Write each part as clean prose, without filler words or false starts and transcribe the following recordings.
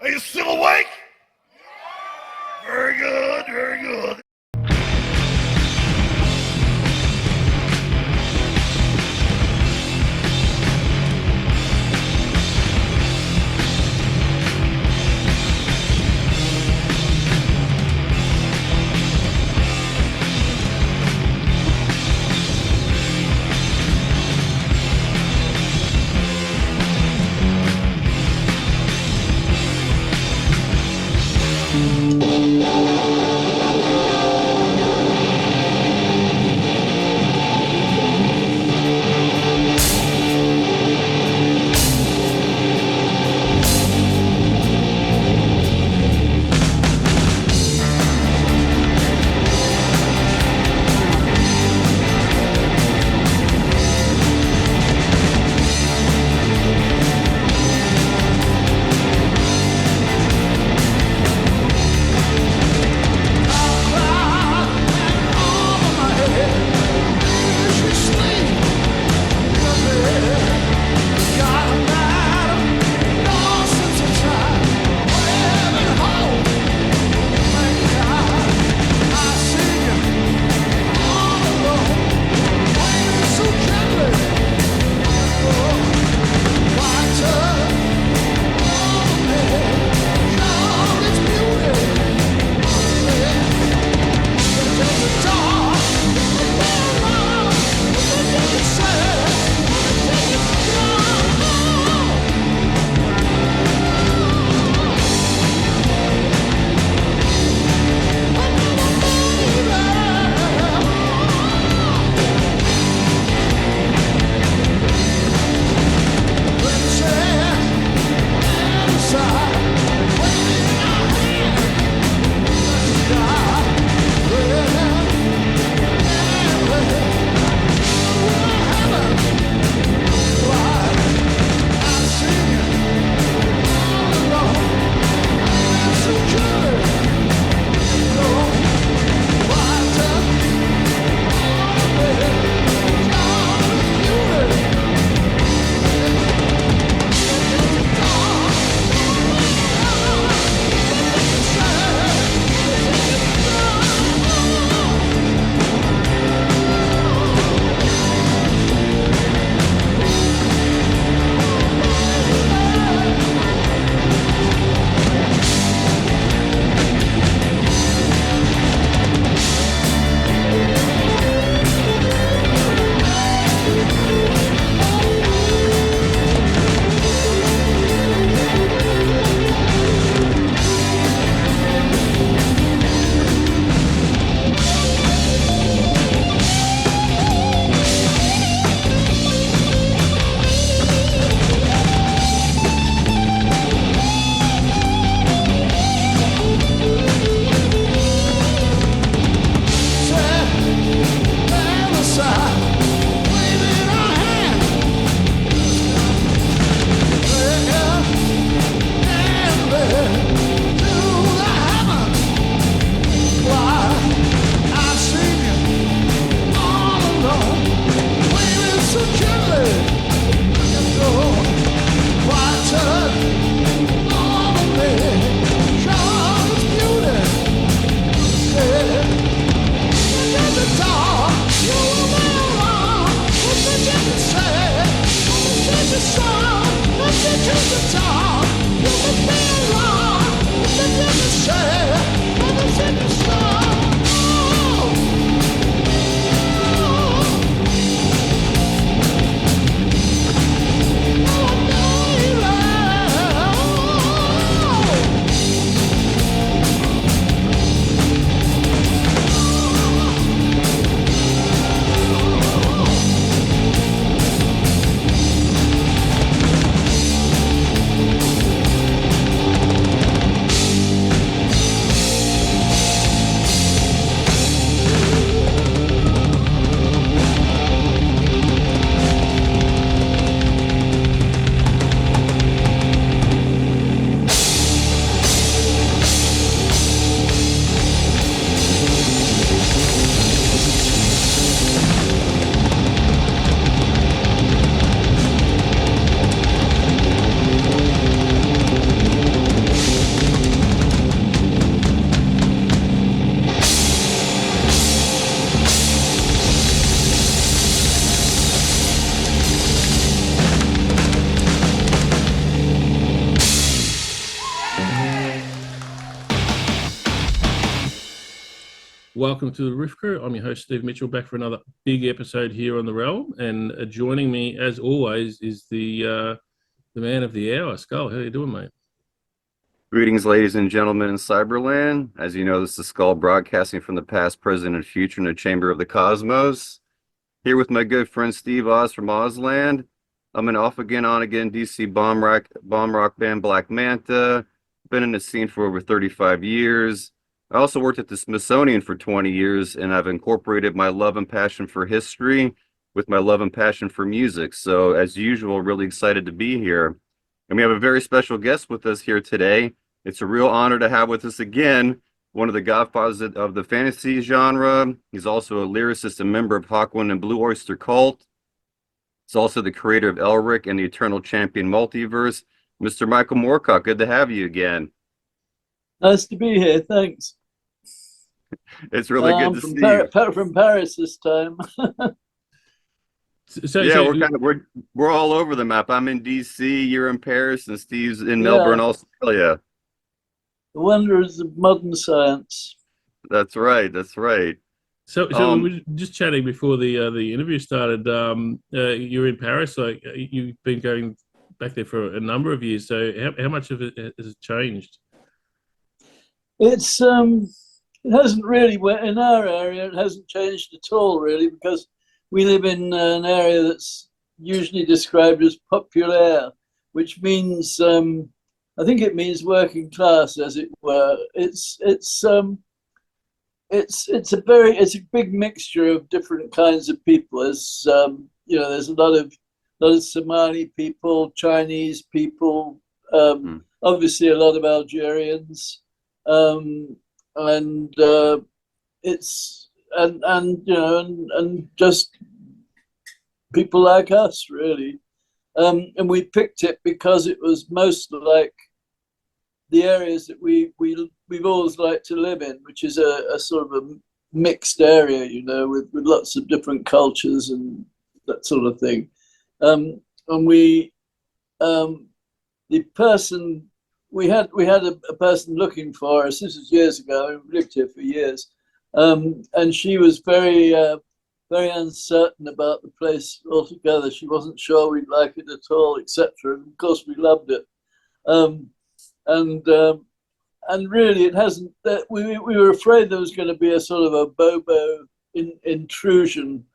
Are you still awake? Very good, very good. Welcome to the Riff Crew. I'm your host, Steve Mitchell, back for another big episode here on the Realm. And joining me, as always, is the man of the hour, Skull. How you doing, mate? Greetings, ladies and gentlemen in Cyberland. As you know, this is Skull broadcasting from the past, present, and future in the Chamber of the Cosmos. Here with my good friend Steve Oz from Ozland. I'm an off-again, on-again DC bomb rock band Black Manta. Been in the scene for over 35 years. I also worked at the Smithsonian for 20 years, and I've incorporated my love and passion for history with my love and passion for music. So, as usual, really excited to be here. And we have a very special guest with us here today. It's a real honor to have with us again one of the godfathers of the fantasy genre. He's also a lyricist and member of Hawkwind and Blue Oyster Cult. He's also the creator of Elric and the Eternal Champion Multiverse. Mr. Michael Moorcock, good to have you again. Nice to be here, thanks. It's really good to see you. From Paris this time. We're all over the map. I'm in DC, you're in Paris, and Steve's in Melbourne, Australia. The wonders of modern science. That's right. So we were just chatting before the interview started. You're in Paris, like you've been going back there for a number of years. So how much of it has changed? It hasn't really, in our area, it hasn't changed at all, really, because we live in an area that's usually described as populaire, which means, I think it means working class, as it were. It's a big mixture of different kinds of people. There's a lot of Somali people, Chinese people, obviously a lot of Algerians. And just people like us, really. And we picked it because it was most like the areas that we've always liked to live in, which is a sort of a mixed area, with lots of different cultures and that sort of thing. And the person we had a person looking for us. This was years ago. We lived here for years, and she was very uncertain about the place altogether. She wasn't sure we'd like it at all, etc. And of course, we loved it. And really, it hasn't. We were afraid there was going to be a sort of a Bobo intrusion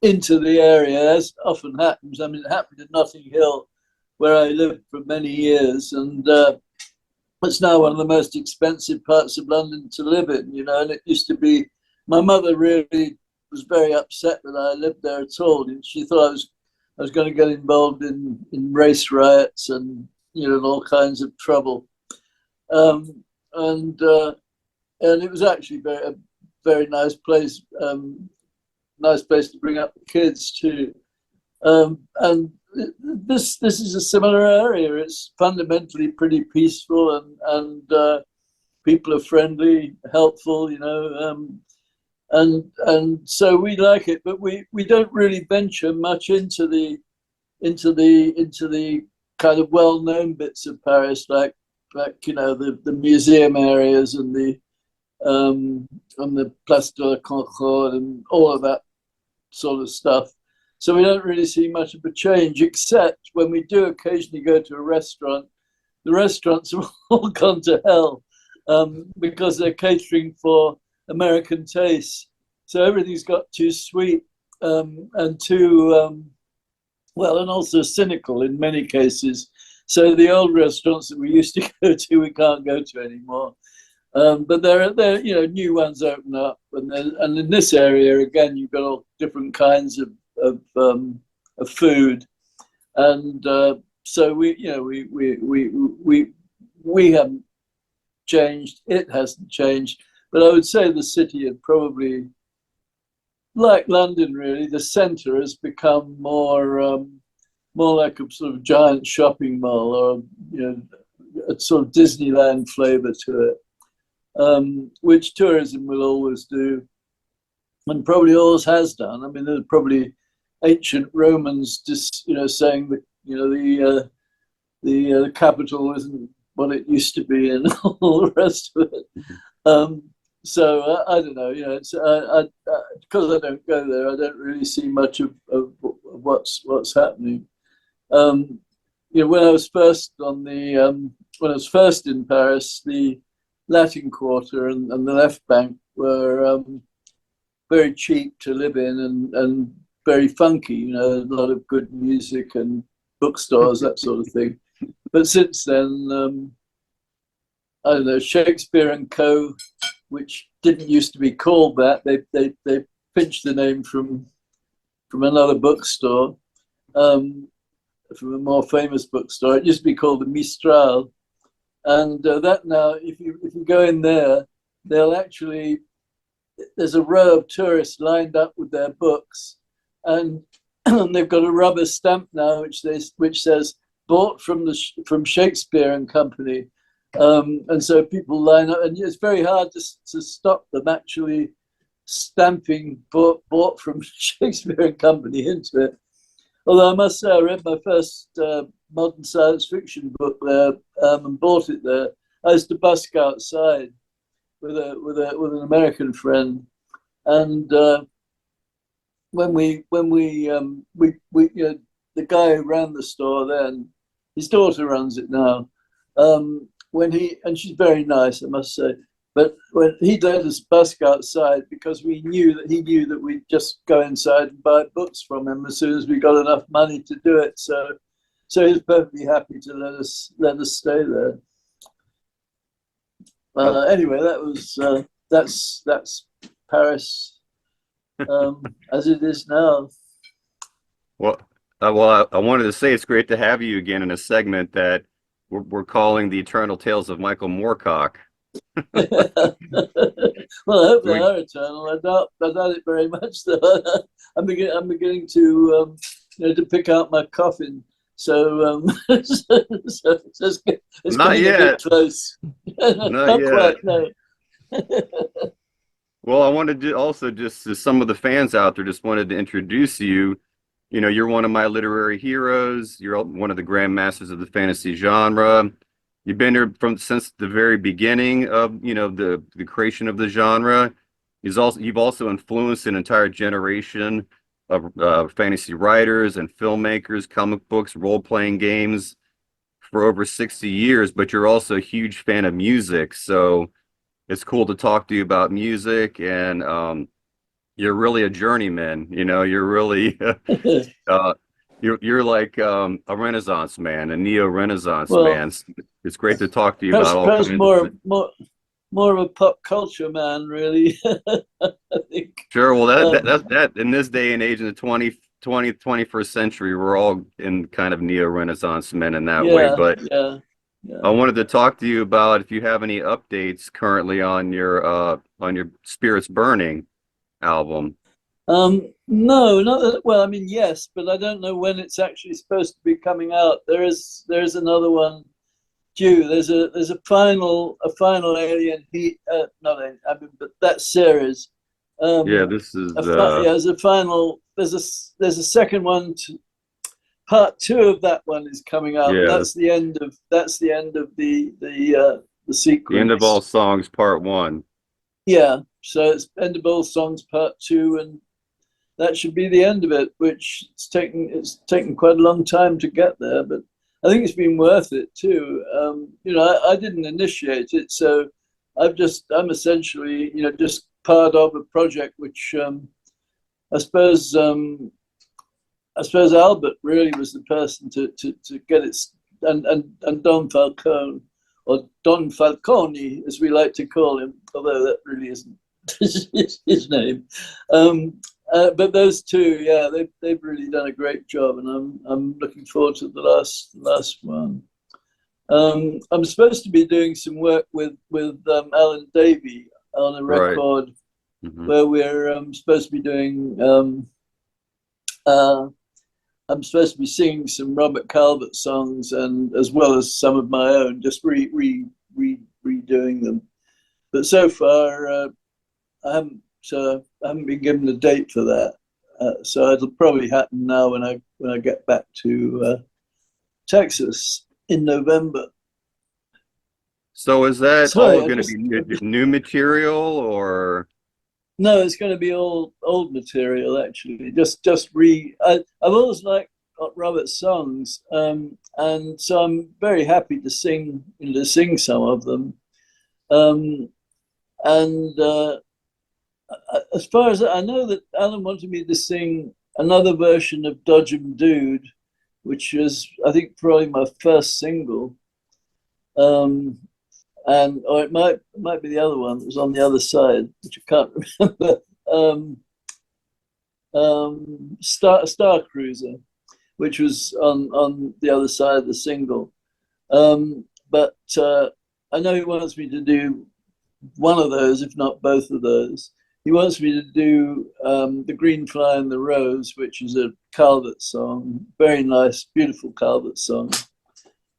into the area, as often happens. I mean, it happened in Notting Hill, where I lived for many years, and it's now one of the most expensive parts of London to live in, and it used to be, my mother really was very upset that I lived there at all, and she thought I was going to get involved in race riots and, all kinds of trouble. And it was actually a very nice place to bring up the kids too. And this is a similar area. It's fundamentally pretty peaceful, and people are friendly, helpful, and so we like it. But we don't really venture much into the kind of well-known bits of Paris, like the museum areas and the Place de la Concorde and all of that sort of stuff. So we don't really see much of a change, except when we do occasionally go to a restaurant. The restaurants have all gone to hell because they're catering for American tastes. So everything's got too sweet and too, and also cynical in many cases. So the old restaurants that we used to go to, we can't go to anymore. But there are new ones open up, and in this area again, you've got all different kinds of food, and so we haven't changed. It hasn't changed, but I would say the city had probably, like London, really, the centre has become more like a sort of giant shopping mall, or a sort of Disneyland flavour to it, which tourism will always do, and probably always has done. I mean, there's probably ancient Romans just saying that the capital isn't what it used to be, and all the rest of it. I don't know. You know, it's because I don't go there. I don't really see much of what's happening. You know, when I was first in Paris, the Latin Quarter and the Left Bank were very cheap to live in and very funky. You know, a lot of good music and bookstores, that sort of thing. But since then, I don't know, Shakespeare and Co., which didn't used to be called that. They pinched the name from another bookstore, from a more famous bookstore. It used to be called the Mistral, and that now, if you go in there, there's a row of tourists lined up with their books, and they've got a rubber stamp now which says bought from Shakespeare and Company. And so people line up, and it's very hard to stop them actually stamping bought from Shakespeare and Company into it. Although I must say, I read my first modern science fiction book there and bought it there. I used to busk outside with an American friend, and when we you know, the guy who ran the store then, his daughter runs it now. And she's very nice, I must say. But when he let us busk outside, because he knew that we'd just go inside and buy books from him as soon as we got enough money to do it. So he was perfectly happy to let us stay there. Anyway, that's Paris as it is now. Well, I wanted to say it's great to have you again in a segment that we're calling the Eternal Tales of Michael Moorcock. Well, I hope they are eternal. I doubt it very much, though. I'm beginning to to pick out my coffin. So, it's Not getting yet. a bit close. Not yet. quite, no. Well, I wanted to also, just to some of the fans out there, just wanted to introduce you. You know, you're one of my literary heroes. You're one of the grandmasters of the fantasy genre. You've been here since the very beginning of, you know, the creation of the genre. You've also influenced an entire generation of fantasy writers and filmmakers, comic books, role-playing games for over 60 years. But you're also a huge fan of music, so it's cool to talk to you about music. And you're really a journeyman. You know, you're really you're like a Renaissance man, a neo-Renaissance man. It's great to talk to you about all perhaps kinds of more of a pop culture man, really. I think. Sure. Well, that in this day and age, in the 21st century, we're all in kind of neo-Renaissance men in that way. But yeah. I wanted to talk to you about if you have any updates currently on your Spirits Burning album. No, not that, well, I mean, yes, but I don't know when it's actually supposed to be coming out. There's another one due. There's a final Alien Heat, not Alien, I mean, but that series. Yeah, this is there's a final. There's a second one. Part 2 of that one is coming out. Yeah, that's the end of the sequence. The End of All Songs, Part 1. Yeah, so it's End of All Songs Part 2, and that should be the end of it. Which it's taken quite a long time to get there, but I think it's been worth it too. You know, I didn't initiate it, so I'm essentially, you know, just part of a project which I suppose Albert really was the person to get it, and Don Falcone, or Don Falcone, as we like to call him, although that really isn't his name. But those two, yeah, they've really done a great job, and I'm looking forward to the last one. I'm supposed to be doing some work with Alan Davey on a record, Right. Mm-hmm. where we're supposed to be doing. I'm supposed to be singing some Robert Calvert songs, and as well as some of my own, just redoing them. But so far, I haven't been given a date for that. So it'll probably happen now when I get back to Texas in November. So is that Sorry, all going to be new material, or? No, it's going to be all old material actually. I've always liked Robert's songs, and so I'm very happy to sing some of them. And as far as I know, that Alan wanted me to sing another version of Dodgem Dude, which is, I think, probably my first single. Or it might be the other one that was on the other side, which I can't remember. Star Cruiser, which was on the other side of the single. But I know he wants me to do one of those, if not both of those. He wants me to do The Green Fly and the Rose, which is a Calvert song, very nice, beautiful Calvert song.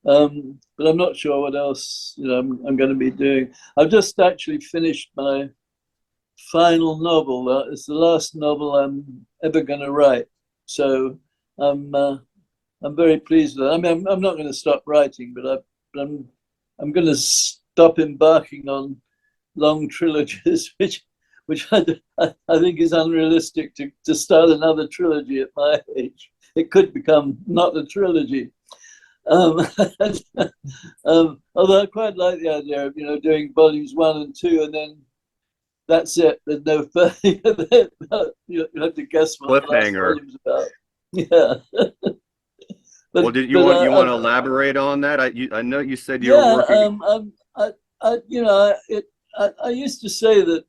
But I'm not sure what else I'm going to be doing. I've just actually finished my final novel. It's the last novel I'm ever going to write, so I'm very pleased with it. I mean, I'm not going to stop writing, but I'm going to stop embarking on long trilogies, which I think is unrealistic to start another trilogy at my age. It could become not a trilogy. Although I quite like the idea of doing volumes 1 and 2, and then that's it. There's no further. You have to guess what the last volume's about. Yeah. Well, did you want to elaborate on that? I know you said you were working. I used to say that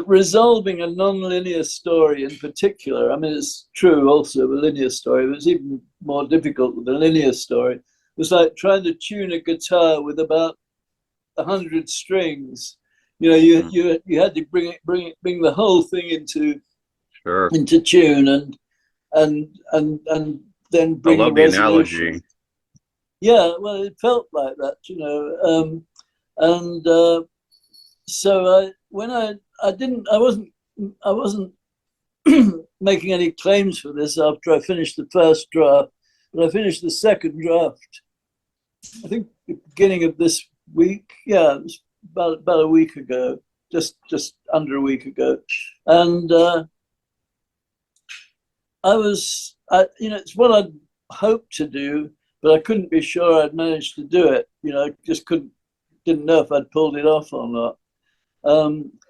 resolving a non-linear story in particular, I mean, it's true also of a linear story, but it's even more difficult with a linear story. It was like trying to tune a guitar with about 100 strings. You had to bring the whole thing into tune and then bring the resolution. Analogy. Yeah, well, it felt like that, so I wasn't making any claims for this after I finished the first draft, but I finished the second draft, I think the beginning of this week. Yeah, it was about a week ago, just under a week ago, and it's what I'd hoped to do, but I couldn't be sure I'd managed to do it. I just didn't know if I'd pulled it off or not.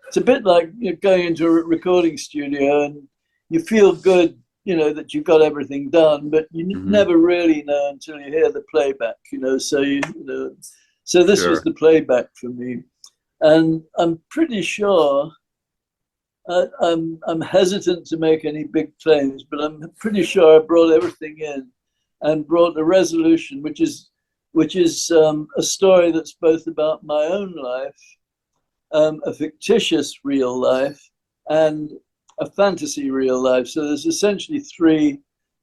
It's a bit like going into a recording studio and you feel good, that you've got everything done, but you never really know until you hear the playback, so this was the playback for me. And I'm pretty sure, I'm hesitant to make any big claims, but I'm pretty sure I brought everything in and brought a resolution, which is a story that's both about my own life, a fictitious real life, and a fantasy real life. So there's essentially three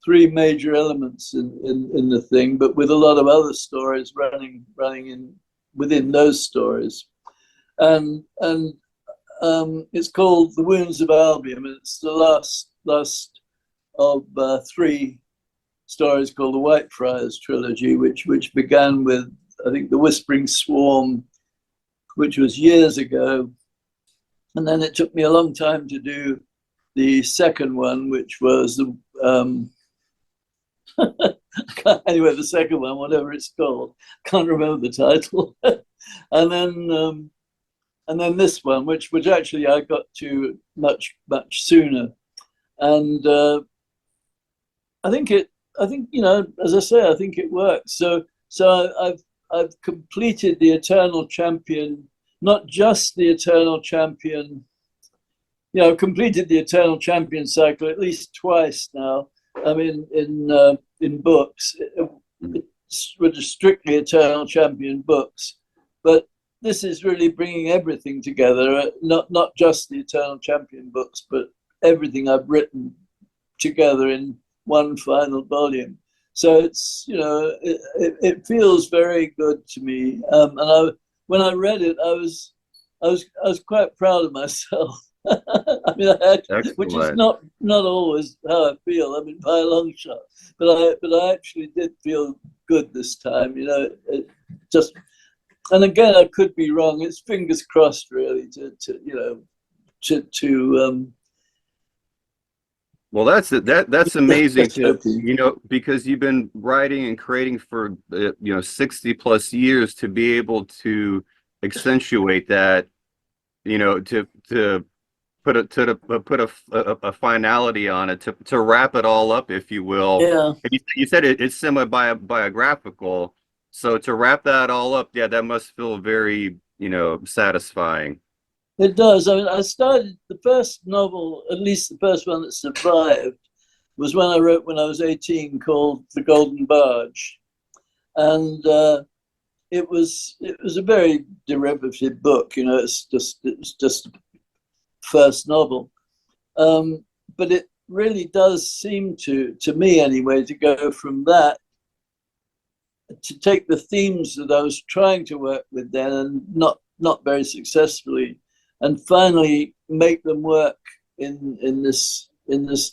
major elements in the thing, but with a lot of other stories running in within those stories. And it's called The Wounds of Albion. It's the last of 3 stories called the Whitefriars trilogy, which began with, I think, The Whispering Swarm, which was years ago. And then it took me a long time to do the second one, which was anyway, the second one, whatever it's called, can't remember the title. And then this one, which actually I got to much sooner. And I think as I say, I think it works. So I've completed the Eternal Champion, not just the Eternal Champion. I've completed the Eternal Champion cycle at least twice now. I mean, in books, it's strictly Eternal Champion books, but this is really bringing everything together. Not just the Eternal Champion books, but everything I've written together in one final volume. So it's it feels very good to me. And when I read it, I was quite proud of myself. I mean, which is Excellent. not always how I feel. I mean, by a long shot, but I actually did feel good this time. You know, it just, and again, I could be wrong. It's fingers crossed, really, to you know, to Well, that's amazing just to, hoping. you know, because you've been writing and creating for, you know, 60 plus years, to be able to accentuate that, you know, to put a finality on it, to wrap it all up, if you will. Yeah, And you said it's biographical, so to wrap that all up, yeah, that must feel very, you know, satisfying. it does. I mean, I started the first novel, at least the first one that survived, was when I wrote when I was 18, called The Golden Barge, and it was a very derivative book. You know, it was just first novel, but it really does seem to me anyway, to go from that to take the themes that I was trying to work with then, and not very successfully, and finally make them work in this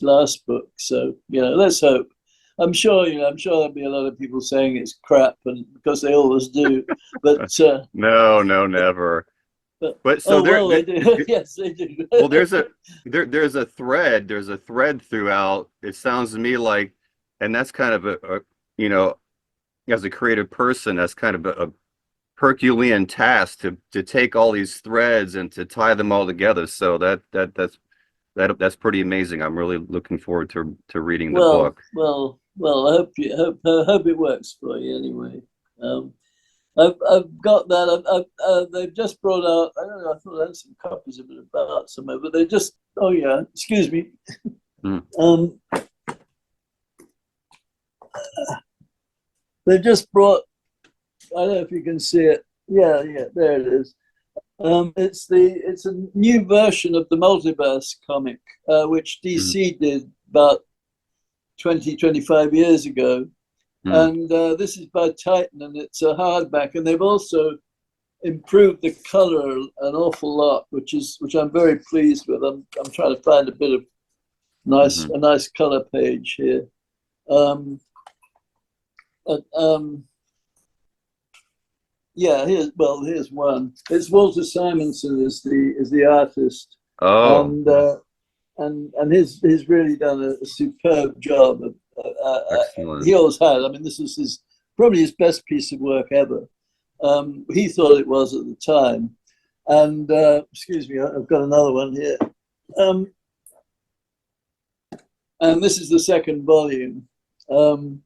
last book. So, you know, let's hope. I'm sure, you know, I'm sure there'll be a lot of people saying it's crap, and because they always do. But No, no, never. But so oh well, they do. Yes, they do. well, there's a thread throughout. It sounds to me like, and that's kind of you know, as a creative person, that's kind of a Herculean task to take all these threads and to tie them all together. So that's pretty amazing. I'm really looking forward to reading the Well, book. well. I hope it works for you anyway. Um, I've got that. They've just brought out. I don't know. I thought I had some copies of it about somewhere, but they just. Oh yeah. Excuse me. Mm. They just brought. I don't know if you can see it. Yeah, yeah. There it is. It's a new version of the Multiverse comic, which Mm. DC did about 25 years ago. Mm. And this is by Titan, and it's a hardback, and they've also improved the color an awful lot, which I'm very pleased with. I'm trying to find a bit of Mhm. a nice color page here. Um, yeah, here's one. It's Walter Simonson is the artist, Oh, and he's really done a superb job. He excellent. always had. I mean, this is probably his best piece of work ever. He thought it was at the time. And excuse me, I've got another one here. And this is the second volume, and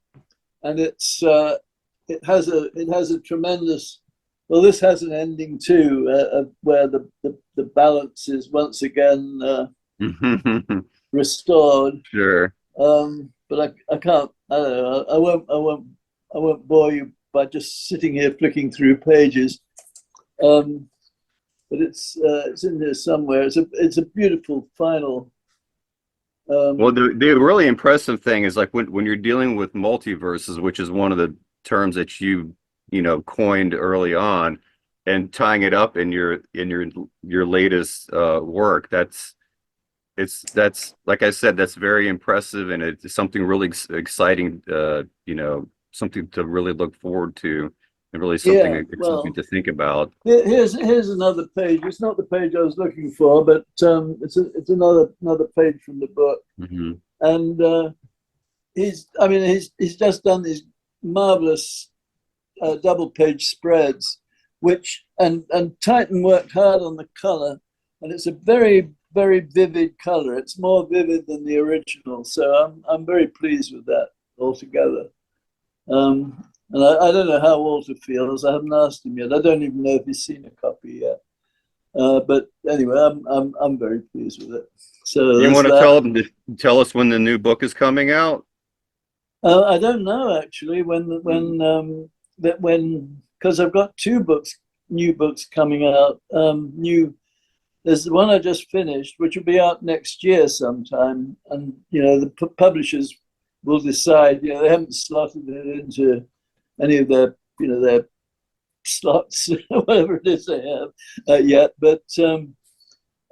it has a tremendous. Well, this has an ending too, where the balance is once again restored. Sure. But I can't. I don't know. I won't bore you by just sitting here flicking through pages. But it's in there somewhere. It's a beautiful final. Well, the really impressive thing is, like, when you're dealing with multiverses, which is one of the terms that you know, coined early on, and tying it up in your latest work. That's like I said, that's very impressive, and it's something really exciting. You know, something to really look forward to, and really Yeah. something Well, to think about. here's another page. It's not the page I was looking for, but it's another page from the book. Hmm. And he's just done these marvelous double page spreads, which and Titan worked hard on the color, and it's a very very vivid color. It's more vivid than the original, so I'm very pleased with that altogether. And I don't know how Walter feels. I haven't asked him yet. I don't even know if he's seen a copy yet. But anyway, I'm very pleased with it. So You there's want to that. tell us when the new book is coming out? I don't know actually when because I've got new books coming out. There's the one I just finished, which will be out next year sometime, and you know the publishers will decide. You know, they haven't slotted it into any of their slots, whatever it is they have yet. But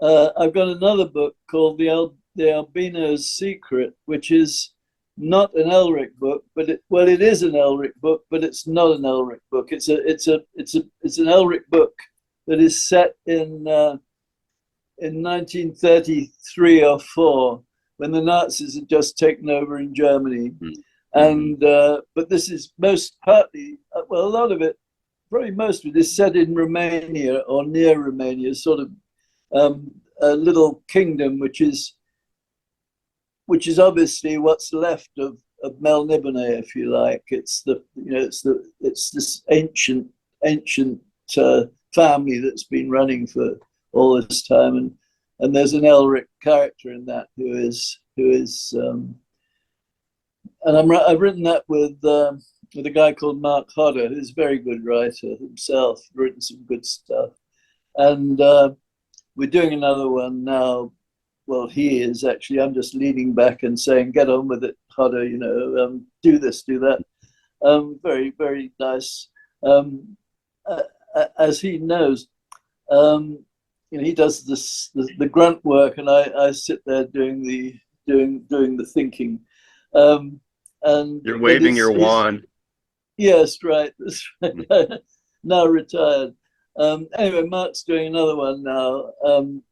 I've got another book called The Albino's Secret, which is not an Elric book, but it is an Elric book, but it's not an Elric book. It's an Elric book that is set in 1933 or 4, when the Nazis had just taken over in Germany. And but this is most partly, well, a lot of it, probably most of it, is set in Romania or near Romania, sort of a little kingdom which is obviously what's left of Melniboné, if you like. It's this ancient family that's been running for all this time, and there's an Elric character in that who is and I've written that with a guy called Marc Hodder, who's a very good writer himself, written some good stuff, and we're doing another one now. Well, he is actually. I'm just leaning back and saying, "Get on with it, Hodder. Do this, do that." Very, very nice. As he knows, he does the grunt work, and I sit there doing the thinking. And You're waving your wand. Yes, right. That's right. Now retired. Anyway, Mark's doing another one now,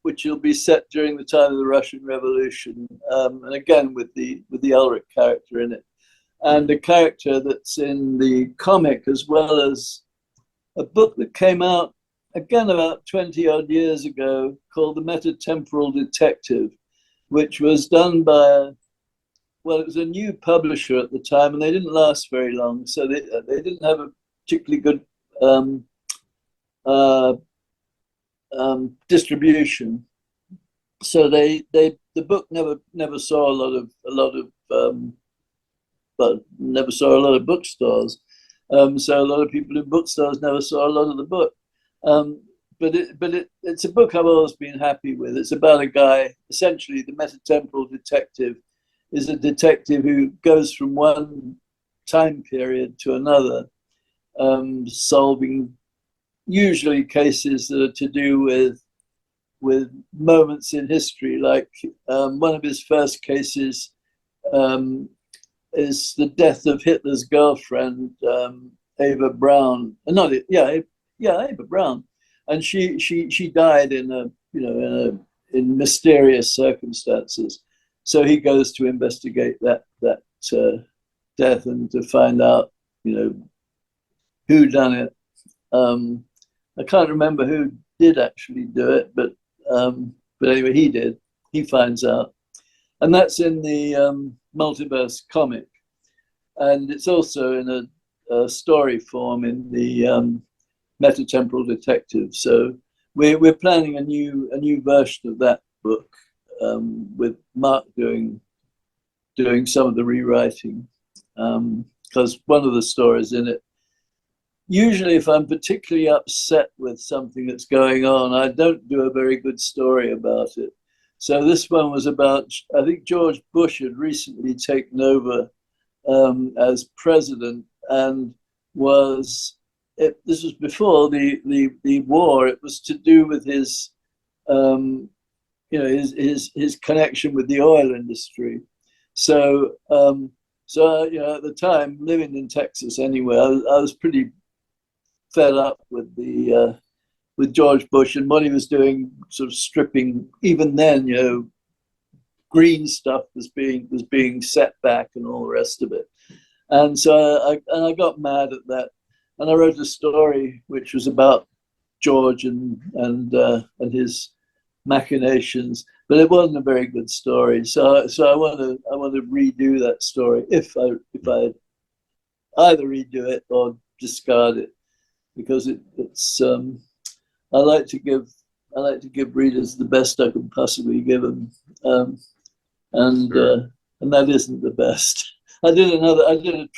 which will be set during the time of the Russian Revolution, and again with the Elric character in it, and a character that's in the comic, as well as a book that came out again about 20 odd years ago called The Metatemporal Detective, which was done by it was a new publisher at the time, and they didn't last very long, so they didn't have a particularly good distribution. So the book never saw a lot of bookstores. So a lot of people in bookstores never saw a lot of the book. But it's a book I've always been happy with. It's about a guy, essentially the metatemporal detective is a detective who goes from one time period to another, solving usually cases that are to do with moments in history. Like one of his first cases is the death of Hitler's girlfriend, Ava Braun. Ava Braun, and she died in mysterious circumstances. So he goes to investigate that death and to find out, who done it. I can't remember who did actually do it, but anyway, he did. He finds out, and that's in the multiverse comic, and it's also in a story form in the Metatemporal Detective. So we're planning a new version of that book, with Mark doing some of the rewriting, because one of the stories in it, usually if I'm particularly upset with something that's going on, I don't do a very good story about it. So this one was about, I think George Bush had recently taken over as president, and this was before the war. It was to do with his his connection with the oil industry. So at the time, living in Texas anyway, I was pretty fed up with with George Bush and what he was doing, sort of stripping. Even then, green stuff was being set back and all the rest of it. And so I got mad at that, and I wrote a story which was about George and his machinations, but it wasn't a very good story. So I want to redo that story if I either redo it or discard it, because it's I like to give readers the best I can possibly give them, and that isn't the best. I did a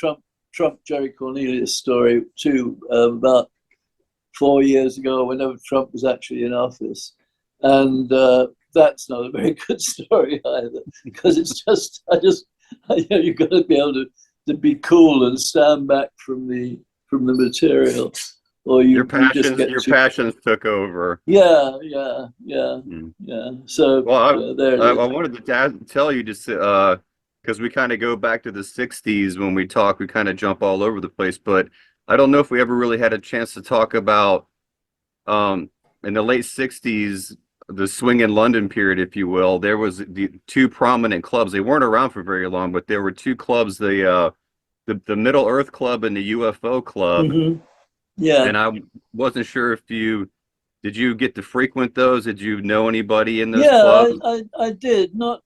Trump Jerry Cornelius story too, about 4 years ago, whenever Trump was actually in office. And that's not a very good story either, because it's just, you've got to be able to be cool and stand back from the material. or Your you just passions, get your too. passions took over. Yeah. Mm. So Well, there it I is. wanted to tell you just because we kind of go back to the '60s when we talk, we kind of jump all over the place, but I don't know if we ever really had a chance to talk about in the late '60s, the swing in London period, if you will. There was the two prominent clubs. They weren't around for very long, but there were two clubs, the Middle Earth Club and the UFO Club. Yeah. And I wasn't sure if did you get to frequent those? Did you know anybody in those Yeah, clubs? I did not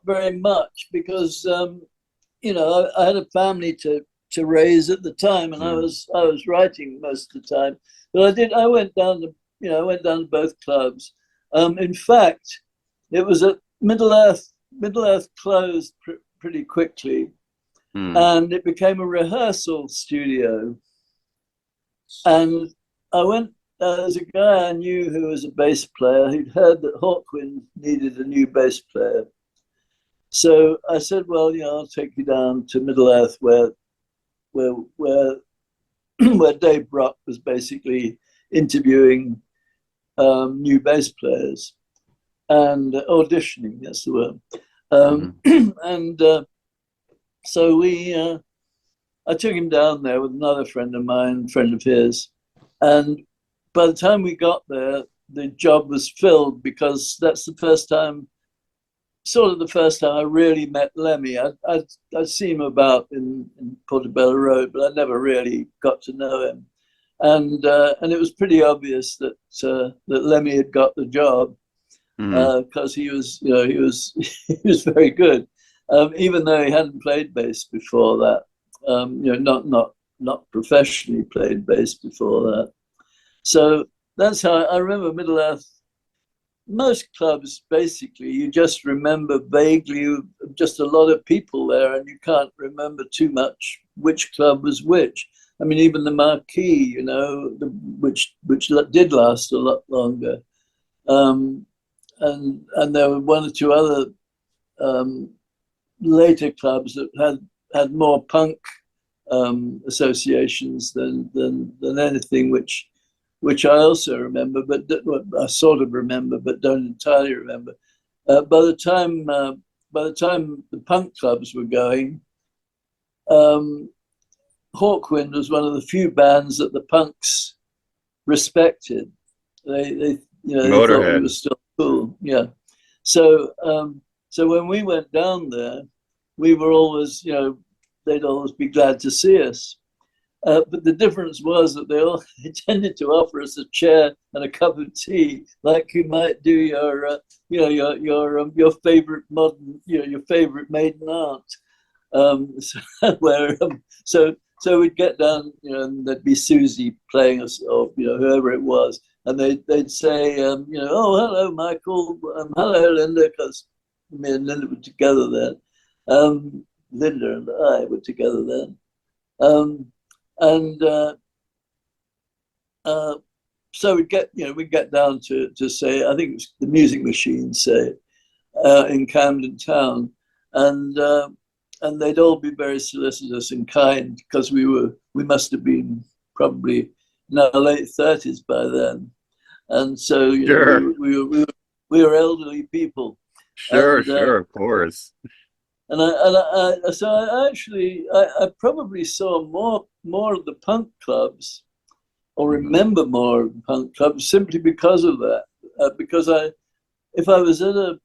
very much because I had a family to raise at the time, and I Mm. was writing most of the time. But I went down to I went down to both clubs. In fact, it was at Middle Earth. Middle Earth closed pretty quickly, Mm. and it became a rehearsal studio. And I went. There's a guy I knew who was a bass player. He'd heard that Hawkwind needed a new bass player. So I said, well, I'll take you down to Middle Earth where where Dave Brock was basically interviewing new bass players and auditioning. That's the word. Mhm. And so I took him down there with another friend of mine, friend of his, and by the time we got there, the job was filled because that's the first time I really met Lemmy. I'd seen him about in Portobello Road, but I never really got to know him. And it was pretty obvious that Lemmy had got the job Mhm. because he was he was very good, even though he hadn't played bass before that. Not professionally played bass before that. So that's how I remember Middle Earth. Most clubs, basically, you just remember vaguely just a lot of people there, and you can't remember too much which club was which. I mean, even the Marquee, which did last a lot longer, and there were one or two other later clubs that had more punk associations than anything which I also remember, but I sort of remember, but don't entirely remember. By the time the punk clubs were going, Hawkwind was one of the few bands that the punks respected. They thought we were Motorhead. still cool. Yeah. So when we went down there, we were always they'd always be glad to see us. But the difference was that they tended to offer us a chair and a cup of tea, like you might do your favorite modern, your favorite maiden aunt. So we'd get down, and there'd be Susie playing us, or whoever it was, and they'd say, oh, hello, Michael, hello, Linda, because me and Linda were together then. Linda and I were together then. And so we'd get down to say, I think it was the Music Machine, say, in Camden Town, and they'd all be very solicitous and kind because we must have been probably in our late 30s by then, and so Sure. we were elderly people, Sure, and sure, of course. so I probably saw more of the punk clubs, or Mhm. remember more of the punk clubs simply because of that. Because if I was at a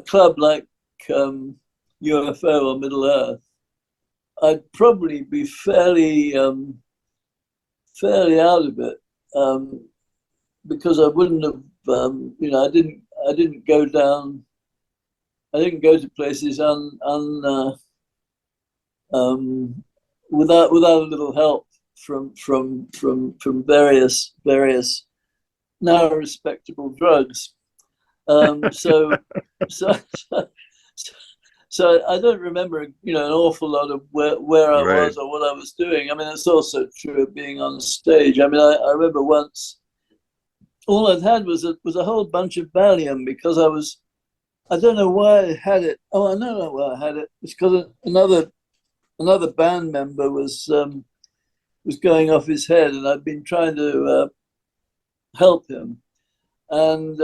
club like UFO or Middle Earth, I'd probably be fairly out of it, because I wouldn't have I didn't go down. I didn't go to places without a little help from various now respectable drugs. So so so I don't remember an awful lot of where I Right. was or what I was doing. I mean, it's also true of being on stage. I mean, I remember once all I'd had was a whole bunch of Valium because I don't know why I had it. Oh, I know why I had it. It's because another band member was was going off his head, and I'd been trying to help him. And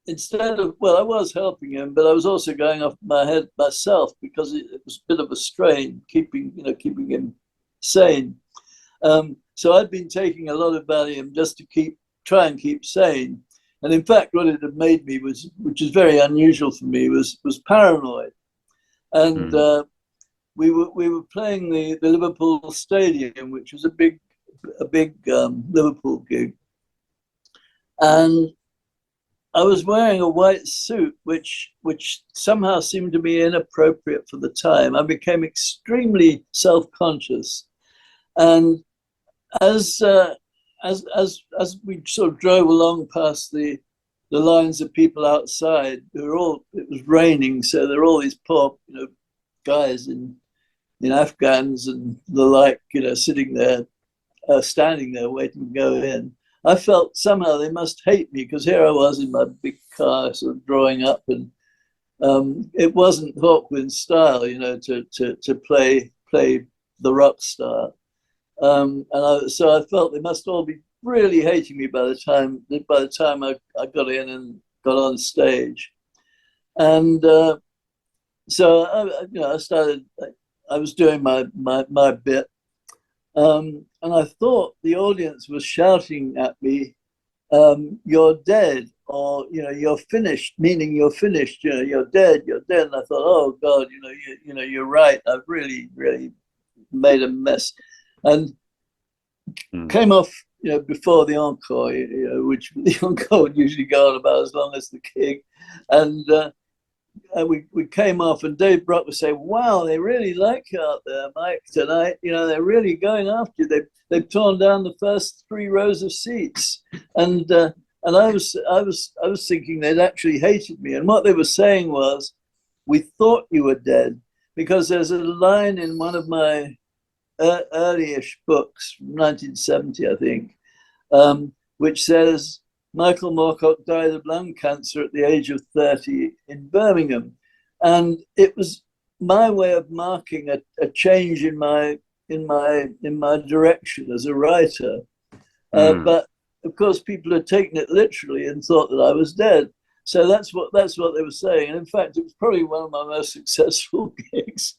instead of, well, I was helping him, but I was also going off my head myself, because it was a bit of a strain keeping him sane. So I'd been taking a lot of Valium just to try and keep sane. And in fact, what it had made me was, which is very unusual for me, was paranoid. And we were playing the Liverpool Stadium, which was a big Liverpool gig. And I was wearing a white suit, which somehow seemed to me inappropriate for the time. I became extremely self-conscious, and as we sort of drove along past the lines of people outside, it was raining, so there were all these poor guys in Afghans and the like, sitting there, standing there waiting to go in. I felt somehow they must hate me, because here I was in my big car, sort of drawing up, and it wasn't Hawkwind's style, to play the rock star. So I felt they must all be really hating me by the time I got in and got on stage. And so I started. I was doing my bit. And I thought the audience was shouting at me, "You're dead," or "You're finished," meaning you're finished. You're dead. You're dead. And I thought, oh God, you're right. I've really, really made a mess, and came off, before the encore, which the encore would usually go on about as long as the gig, and we came off, and Dave Brock was saying, "Wow, they really like you out there, Mike, tonight. They're really going after you. They've torn down the first 3 rows of seats." And I was thinking they'd actually hated me. And what they were saying was, "We thought you were dead," because there's a line in one of my early-ish books from 1970, I think, which says, Michael Moorcock died of lung cancer at the age of 30 in Birmingham. And it was my way of marking a change in my direction as a writer. But of course, people had taken it literally and thought that I was dead. So that's what they were saying. And in fact, it was probably one of my most successful gigs.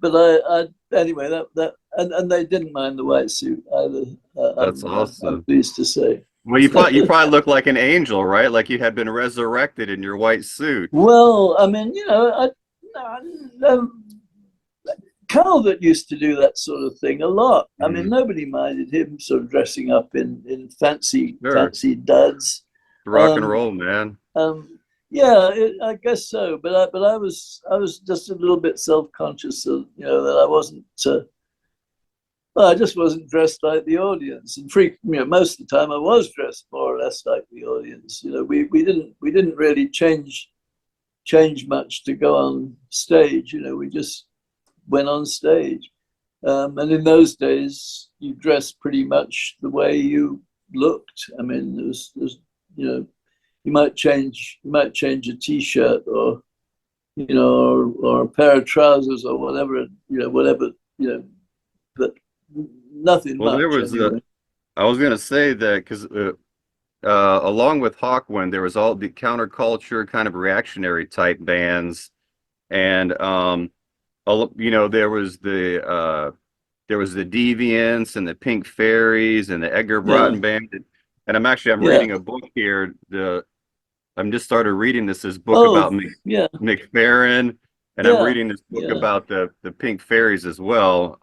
But I anyway, that and they didn't mind the white suit either. That's awesome. I'm pleased to say. Well, you probably look like an angel, right? Like you had been resurrected in your white suit. Well, I mean, Calvert used to do that sort of thing a lot. I mean, nobody minded him sort of dressing up in fancy duds. Rock and roll, man. Yeah, I guess so. But I was just a little bit self-conscious of, that I wasn't. I just wasn't dressed like the audience. And most of the time I was dressed more or less like the audience. We didn't really change much to go on stage. We just went on stage. And in those days, you dressed pretty much the way you looked. I mean, there's you might change a T-shirt or or a pair of trousers or whatever, but nothing much. There was anyway. I was gonna say that because along with Hawkwind, there was all the counterculture kind of reactionary type bands, and there was the Deviants and the Pink Fairies and the Edgar Broughton Band. And I'm reading a book here. I'm just started reading this book about McFerrin, and I'm reading this book about the Pink Fairies as well.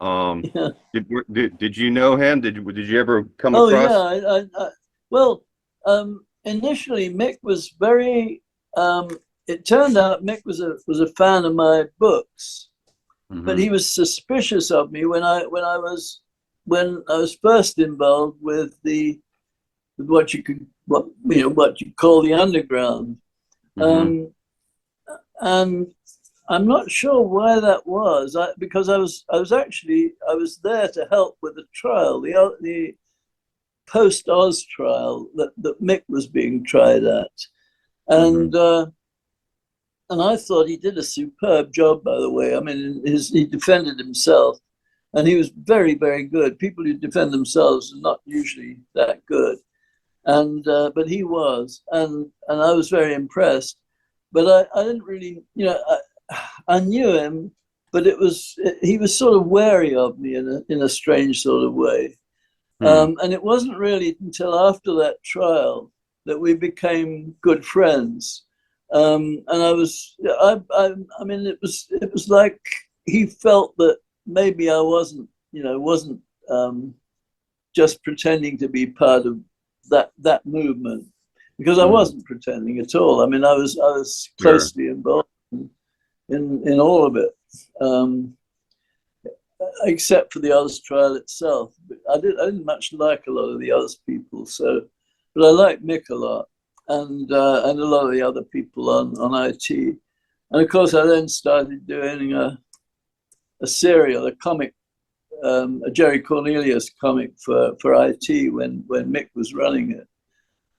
Did you know him? Did you ever come across? Oh yeah, well, initially Mick was very. It turned out Mick was a fan of my books, but he was suspicious of me when I was first involved with what you call the underground, and I'm not sure why that was. Because I was there to help with the trial, the post-Oz trial that Mick was being tried at, and and I thought he did a superb job, by the way. I mean, he defended himself, and he was very, very good. People who defend themselves are not usually that good, and but he was, and I was very impressed. But I didn't really, I knew him, but he was sort of wary of me in a strange sort of way. And it wasn't really until after that trial that we became good friends. And I mean, it was like he felt that maybe I wasn't just pretending to be part of that movement, because I wasn't pretending at all. I mean, I was closely involved in all of it, except for the others trial itself. I didn't much like a lot of the other people, but I liked Mick a lot, and a lot of the other people on IT. And of course, I then started doing a serial, a comic, a Jerry Cornelius comic for IT when Mick was running it.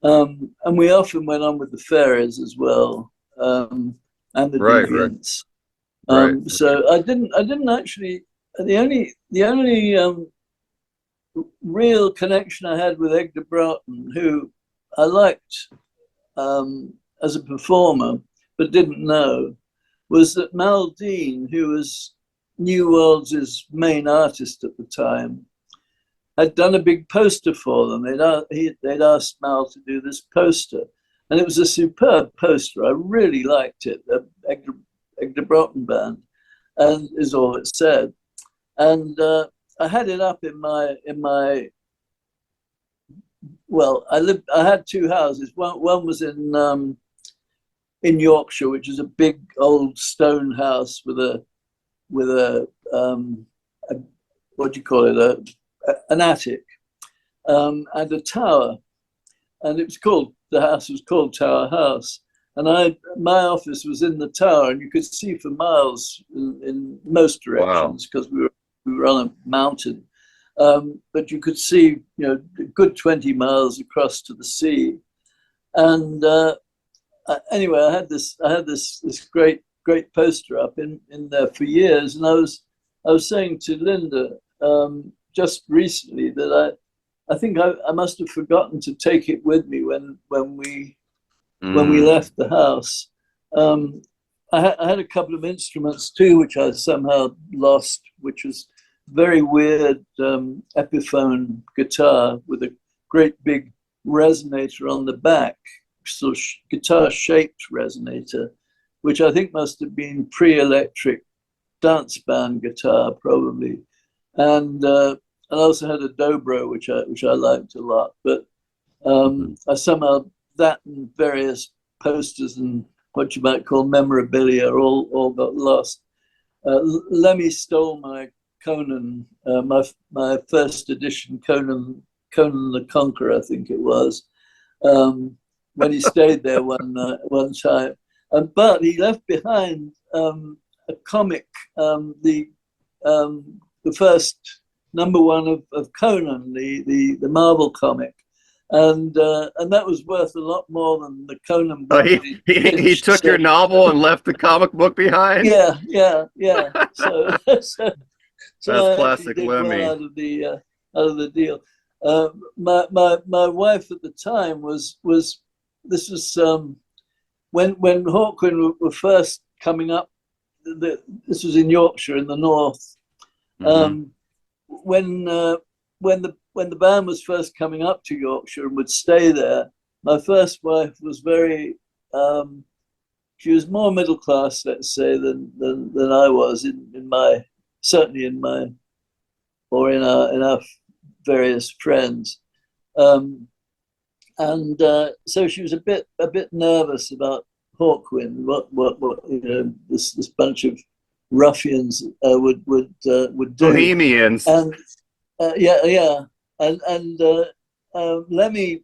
And we often went on with the fairies as well, and the deviants. So I didn't actually. The only real connection I had with Edgar Broughton, who I liked as a performer but didn't know, was that Mal Dean, who was New Worlds' main artist at the time, had done a big poster for them. They'd asked Mal to do this poster, and it was a superb poster. I really liked it. The Edgar Broughton Band, and is all it said. And I had it up in my. Well, I had two houses. One was in Yorkshire, which is a big old stone house with a what do you call it? An attic, and a tower, and the house was called Tower House. And my office was in the tower, and you could see for miles in most directions, because we were on a mountain. But you could see, a good 20 miles across to the sea. And anyway, I had this great poster up in there for years, and I was saying to Linda just recently that I think I must have forgotten to take it with me when we left the house. I had a couple of instruments too, which I somehow lost, which was very weird Epiphone guitar with a great big resonator on the back, sort of guitar-shaped resonator, which I think must have been pre-electric dance band guitar, probably. And I also had a dobro, which I liked a lot. But I somehow, that and various posters and what you might call memorabilia all got lost. Lemmy stole my Conan, my first edition Conan the Conqueror, I think it was, when he stayed there one time. But he left behind a comic, the first #1 of Conan, the Marvel comic. And that was worth a lot more than the Conan book. He took your novel and left the comic book behind? Yeah. So that's classic Lemmy. Well out of the deal. My wife at the time was this was when Hawkwind were first coming up. This was in Yorkshire in the north. When the band was first coming up to Yorkshire and would stay there, my first wife was very. She was more middle class, let's say, than I was in my various friends, and so she was a bit nervous about Hawkwind. What this bunch of ruffians would do. Bohemians. And and Lemmy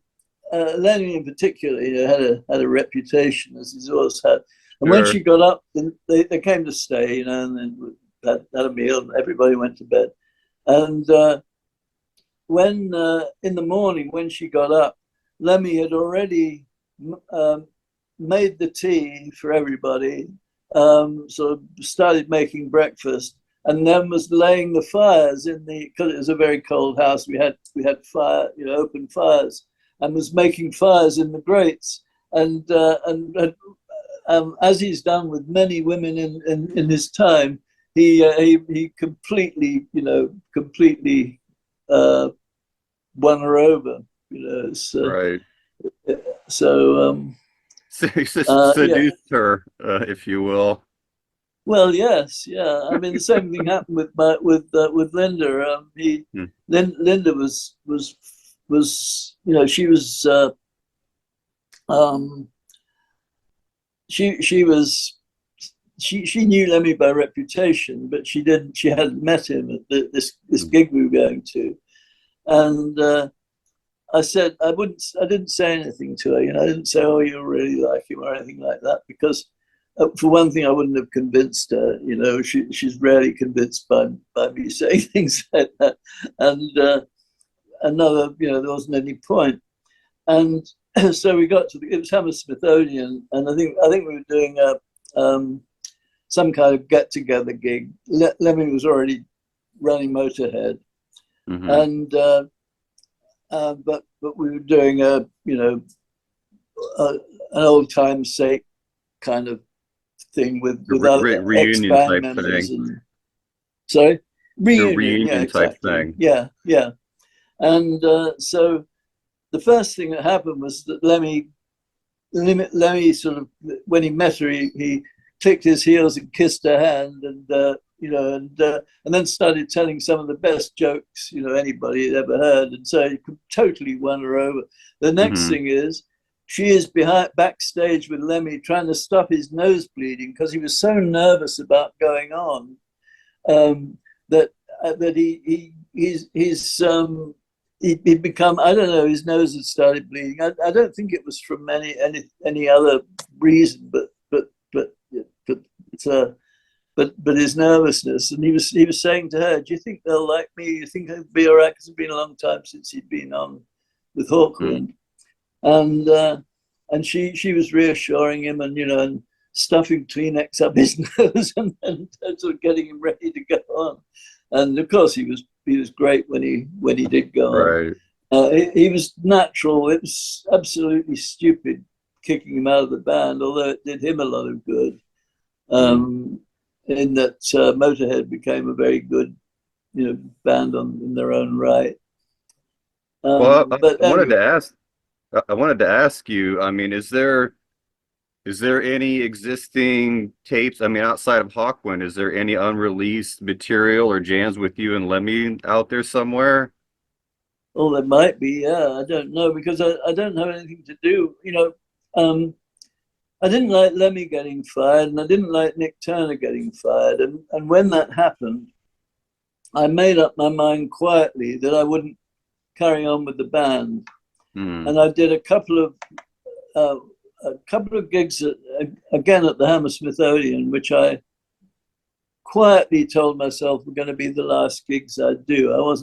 in particular, had a reputation, as he's always had. And when she got up, they came to stay, and then had a meal, and everybody went to bed. And when in the morning, when she got up, Lemmy had already made the tea for everybody, sort of started making breakfast, and then was laying the fires in the, because it was a very cold house. We had fire, open fires, and was making fires in the grates, and as he's done with many women in his time, he completely won her over. So, Right. So Seduced her, if you will. well, yes, yeah. I mean, the same thing happened with Linda. Linda was she was she knew Lemmy by reputation, but she hadn't met him at this gig we were going to, and I said I didn't say anything to her. I didn't say, "Oh, you really like him" or anything like that, because for one thing, I wouldn't have convinced her. She's rarely convinced by me saying things like that, and another, there wasn't any point. And so we got to it was Hammersmithodian, and I think we were doing some kind of get together gig. Lemmy was already running Motorhead, and but we were doing an old time's sake kind of thing with other reunion ex-band type members. thing. Sorry, reunion yeah, type exactly. thing. Yeah. And so the first thing that happened was that Lemmy sort of, when he met her, he clicked his heels and kissed her hand, and then started telling some of the best jokes anybody had ever heard, and so he totally won her over. The next thing is, she is backstage with Lemmy trying to stop his nose bleeding because he was so nervous about going on that he'd become, I don't know, his nose had started bleeding. I don't think it was from any other reason, but his nervousness. And he was saying to her, "Do you think they'll like me? You think it'll be all right?" Because it'd been a long time since he'd been on with Hawkwind. And she was reassuring him, and stuffing Kleenex up his nose, and sort of getting him ready to go on. And of course, he was great when he did go on. Right. He was natural. It was absolutely stupid kicking him out of the band, although it did him a lot of good. In that Motorhead became a very good, band in their own right. Well, But I wanted anyway, to ask. I wanted to ask you. I mean, is there any existing tapes? I mean, outside of Hawkwind, is there any unreleased material or jams with you and Lemmy out there somewhere? oh, there might be. Yeah, I don't know, because I don't have anything to do. I didn't like Lemmy getting fired, and I didn't like Nick Turner getting fired. And when that happened, I made up my mind quietly that I wouldn't carry on with the band. And I did a couple of gigs again at the Hammersmithodian, which I quietly told myself were going to be the last gigs I'd do. I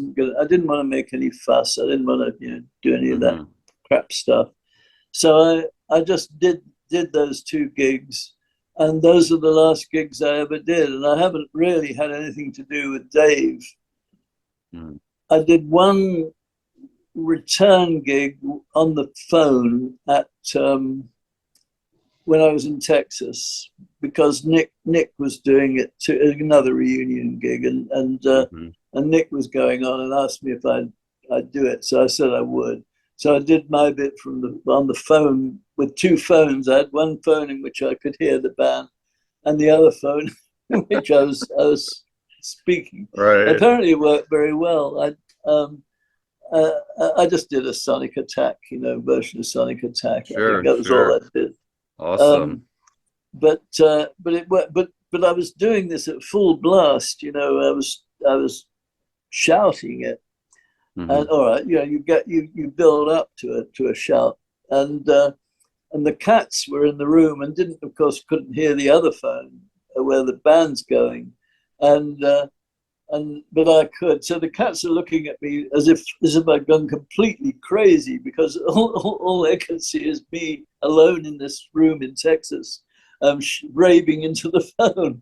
didn't want to make any fuss. I didn't want to do any of that crap stuff. So I just did those two gigs, and those are the last gigs I ever did. And I haven't really had anything to do with Dave. I did one return gig on the phone at when I was in Texas, because Nick was doing it to another reunion gig, and Nick was going on and asked me if I'd do it. So I said I would. So I did my bit on the phone with two phones. I had one phone in which I could hear the band, and the other phone in which I was speaking. Right. Apparently, it worked very well. I just did a Sonic Attack, version of Sonic Attack. Sure, I think that was all I did. Awesome. But it worked. But I was doing this at full blast. I was shouting it. And all right, you build up to a shout, and the cats were in the room and couldn't hear the other phone where the band's going, and but I could. So the cats are looking at me as if I'd gone completely crazy, because all they can see is me alone in this room in Texas, raving into the phone.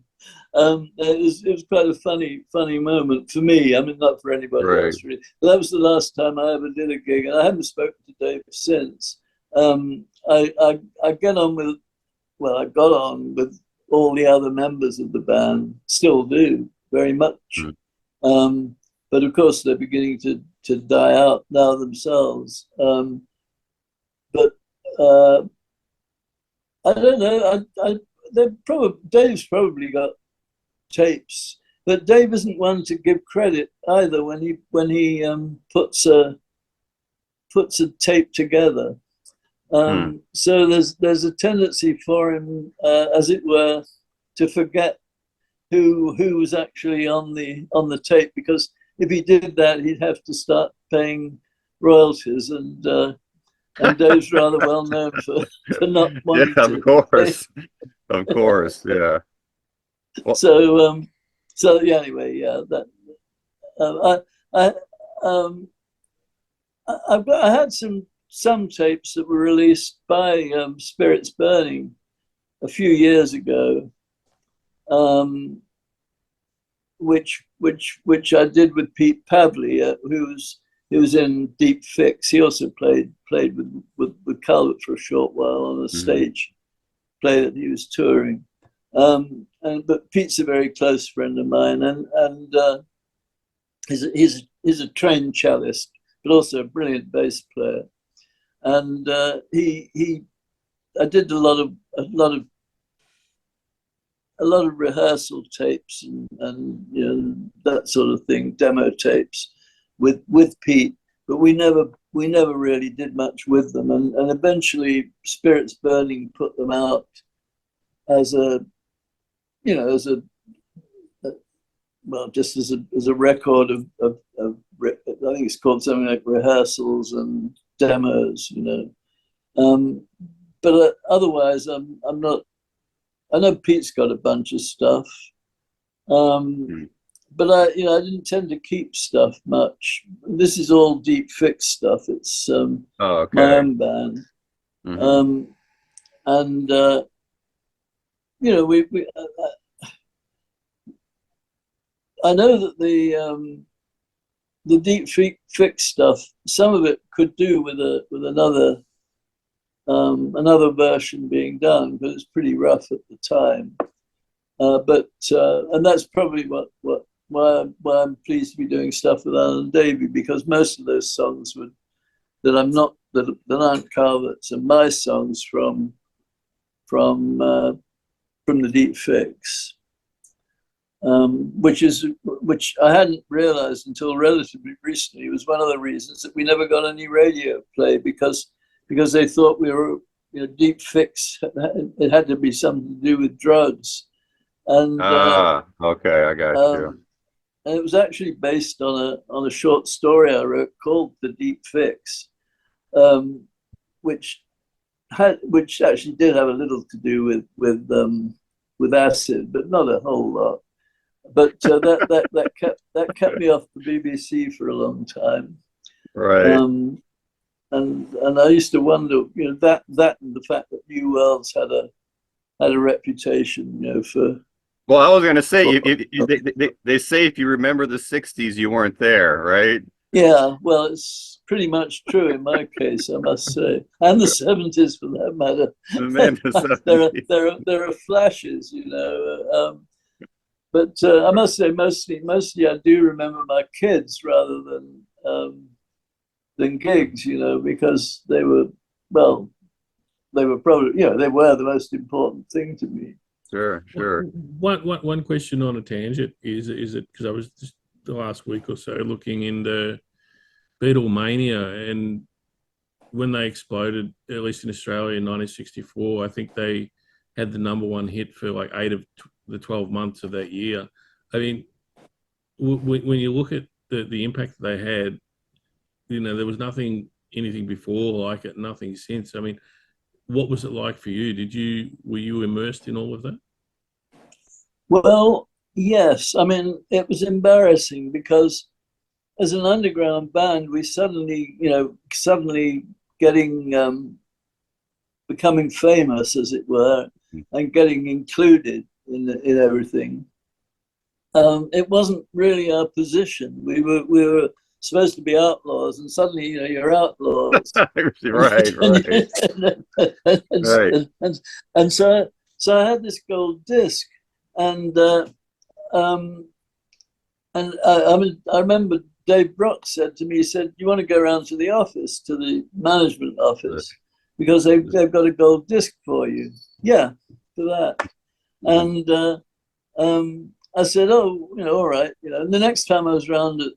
It was quite a funny moment for me. I mean, not for anybody Right. else really. But that was the last time I ever did a gig, and I haven't spoken to Dave since. I get on with, well, I got on with all the other members of the band, still do very much. But of course, they're beginning to die out now themselves. But I don't know. Dave's probably got tapes, but Dave isn't one to give credit either when he puts a tape together. So there's a tendency for him, as it were, to forget who was actually on the tape, because if he did that, he'd have to start paying royalties, and Dave's rather well known for not wanting Yeah, to. of course. Of course, yeah. Well, So yeah, anyway, yeah, that I had some tapes that were released by Spirits Burning a few years ago, which I did with Pete Pavley, who was in Deep Fix. He also played with Calvert for a short while on a stage play that he was touring. But Pete's a very close friend of mine, and he's a trained cellist, but also a brilliant bass player. And I did a lot of rehearsal tapes and you know, that sort of thing, demo tapes with Pete, but we never really did much with them. And eventually Spirits Burning put them out as a, you know, just as a record of I think it's called something like rehearsals and demos, you know. But otherwise, I'm not. I know Pete's got a bunch of stuff, but I didn't tend to keep stuff much. This is all Deep Fix stuff. It's my own band, and you know, I know that the Deep Fix stuff, some of it could do with another version being done, but it's pretty rough at the time. And that's probably why I'm pleased to be doing stuff with Alan Davey, because most of those songs that aren't Calvert's are my songs from the Deep Fix, which I hadn't realized until relatively recently was one of the reasons that we never got any radio play, because they thought we were, you know, Deep Fix. It had to be something to do with drugs, and okay, I got you. And it was actually based on a short story I wrote called The Deep Fix, which actually did have a little to do with acid, but not a whole lot. But that kept me off the BBC for a long time. Right. And I used to wonder, you know, that and the fact that New Worlds had a reputation, you know, for. Well, I was going to say, they say if you remember the '60s, you weren't there, right? Yeah, well, it's pretty much true in my case, I must say, and the '70s for that matter. There are flashes, you know, but I must say, mostly I do remember my kids rather than gigs, you know, because they were probably, you know, they were the most important thing to me. Sure. One question on a tangent is it because I was just the last week or so looking into Beatlemania, and when they exploded, at least in Australia in 1964, I think they had the #1 hit for like 8 of the 12 months of that year. I mean, when you look at the impact that they had, you know, there was anything before like it, nothing since. I mean, what was it like for you? Were you immersed in all of that? Well, Yes, I mean, it was embarrassing because as an underground band, we suddenly, suddenly getting becoming famous, as it were, and getting included in everything. It wasn't really our position. We were supposed to be outlaws, and suddenly, you're outlaws. Right, right. Right. And so I had this gold disc, and I remember Dave Brock said to me, he said, "You want to go around to the office, to the management office, because they've got a gold disc for you." Yeah, for that. And I said, "Oh, all right." And the next time I was around at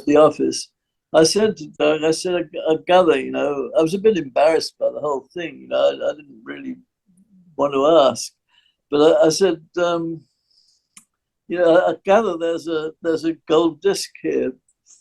the office, I said to Doug, I said, I gather, I was a bit embarrassed by the whole thing. I didn't really want to ask, but I said, I gather there's a gold disc here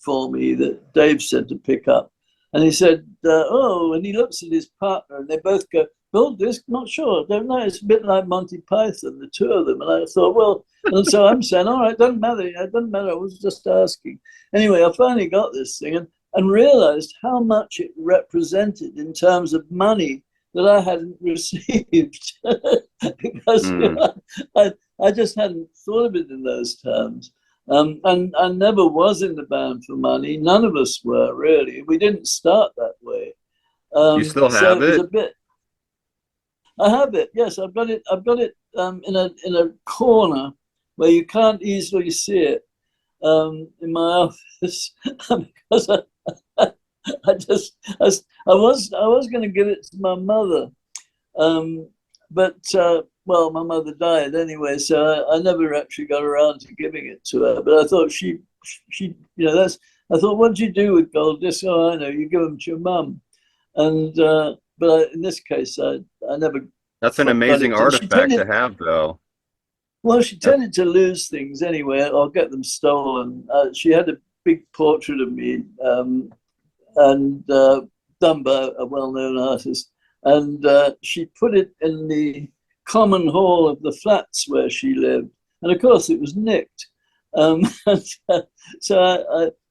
for me that Dave said to pick up. And he said, "Oh," and he looks at his partner, and they both go, "Gold disc? Not sure. Don't know. It's a bit like Monty Python, the two of them." And I thought, well, and so I'm saying, "All right, doesn't matter. It doesn't matter. I was just asking." Anyway, I finally got this thing and realized how much it represented in terms of money that I hadn't received because I just hadn't thought of it in those terms. And I never was in the band for money. None of us were, really. We didn't start that way. You still so have it was it? a bit. I have it. Yes, I've got it. I've got it in a corner where you can't easily see it in my office because I was going to give it to my mother, but well, my mother died anyway, so I never actually got around to giving it to her. But I thought she I thought, what do you do with gold discs? Oh, I know, you give them to your mum. And but in this case, I never. That's an amazing artifact to have, though. Well, she tended to lose things anyway, or get them stolen. She had a big portrait of me, and done by a well-known artist, and she put it in the common hall of the flats where she lived, and of course it was nicked. So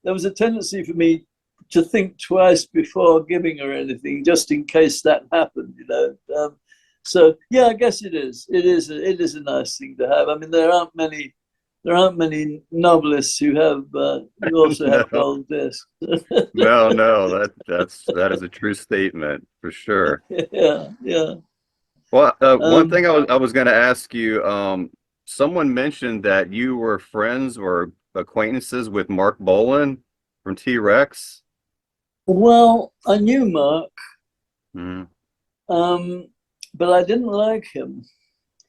there was a tendency for me to think twice before giving her anything, just in case that happened, so yeah, I guess it is. It is a nice thing to have. I mean, there aren't many novelists who have who also have gold discs. No, that is a true statement for sure. Yeah, yeah. Well, one thing I was going to ask you, someone mentioned that you were friends or acquaintances with Marc Bolan from T-Rex. Well, I knew Marc, Mm-hmm. but I didn't like him.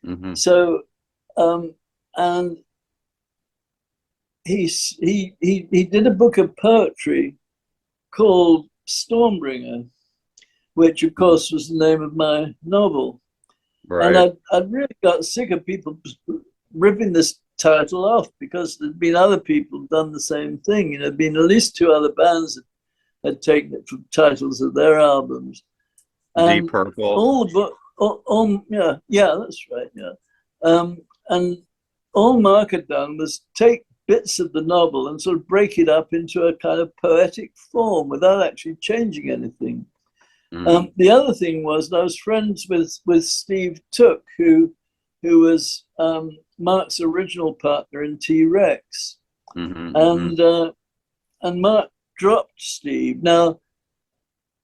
Mm-hmm. So, and he did a book of poetry called Stormbringer, which of course was the name of my novel. Right. And I'd really got sick of people ripping this title off because there'd been other people done the same thing. There'd been at least two other bands that had taken it from titles of their albums. Deep Purple. Yeah, that's right. Yeah, and all Marc had done was take bits of the novel and sort of break it up into a kind of poetic form without actually changing anything. Mm-hmm. The other thing was that I was friends with Steve Took, who was Marc's original partner in T-Rex, Mm-hmm. and Marc dropped Steve. Now,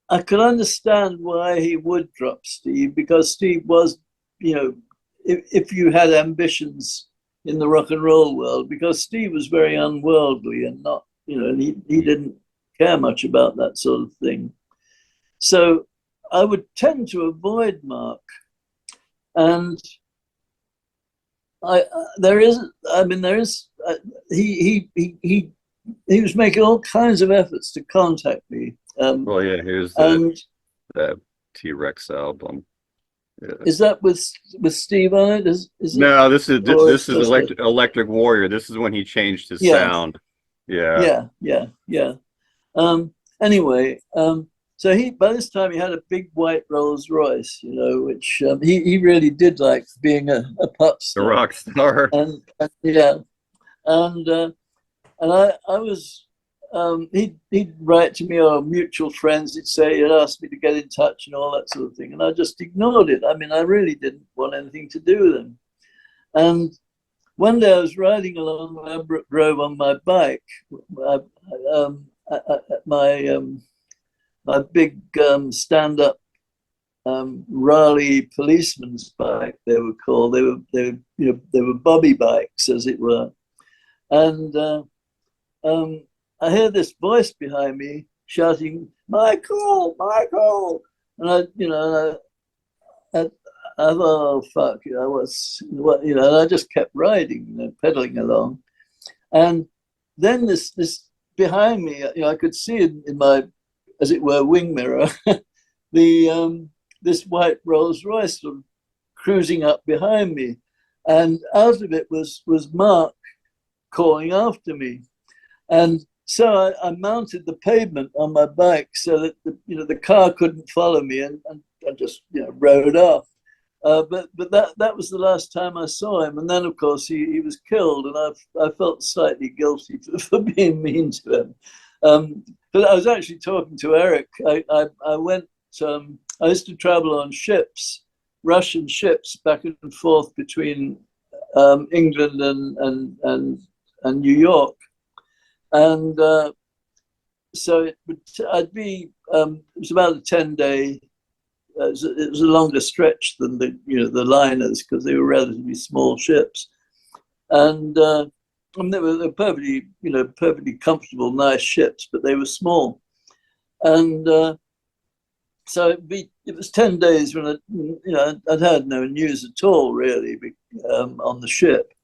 I could understand why he would drop Steve, because Steve was, if you had ambitions in the rock and roll world, because Steve was very unworldly and not, and he didn't care much about that sort of thing. So I would tend to avoid Marc, and he was making all kinds of efforts to contact me. Well, yeah, here's the T-Rex album. Yeah. Is that with Steve on it? No, this is Electric Warrior. This is when he changed his sound. Yeah. Yeah. Anyway, So by this time he had a big white Rolls Royce, you know, which he really did like being a pop The star. rock star. And yeah, and I was he'd write to me, or mutual friends, he'd say, he'd ask me to get in touch and all that sort of thing, and I just ignored it. I mean, I really didn't want anything to do with him. And one day I was riding along Ladbroke Grove on my bike, my big stand-up Raleigh policeman's bike, they were called. They were bobby bikes, as it were. And I heard this voice behind me shouting, "Michael, Michael!" And I thought, oh fuck, you know, and I just kept riding, you know, pedaling along. And then this behind me, you know, I could see in my, as it were, wing mirror, this white Rolls Royce sort of cruising up behind me, and out of it was Marc calling after me. And so I mounted the pavement on my bike so that the car couldn't follow me, and I just, you know, rode off. But that was the last time I saw him. And then, of course, he was killed, and I felt slightly guilty for being mean to him. But I was actually talking to Eric. I went. I used to travel on ships, Russian ships, back and forth between England and New York, and so I'd be. It was about a 10-day. It was a longer stretch than the liners, because they were relatively small ships, and I mean, they were perfectly comfortable, nice ships, but they were small, and so it was 10 days when I'd had no news at all really on the ship,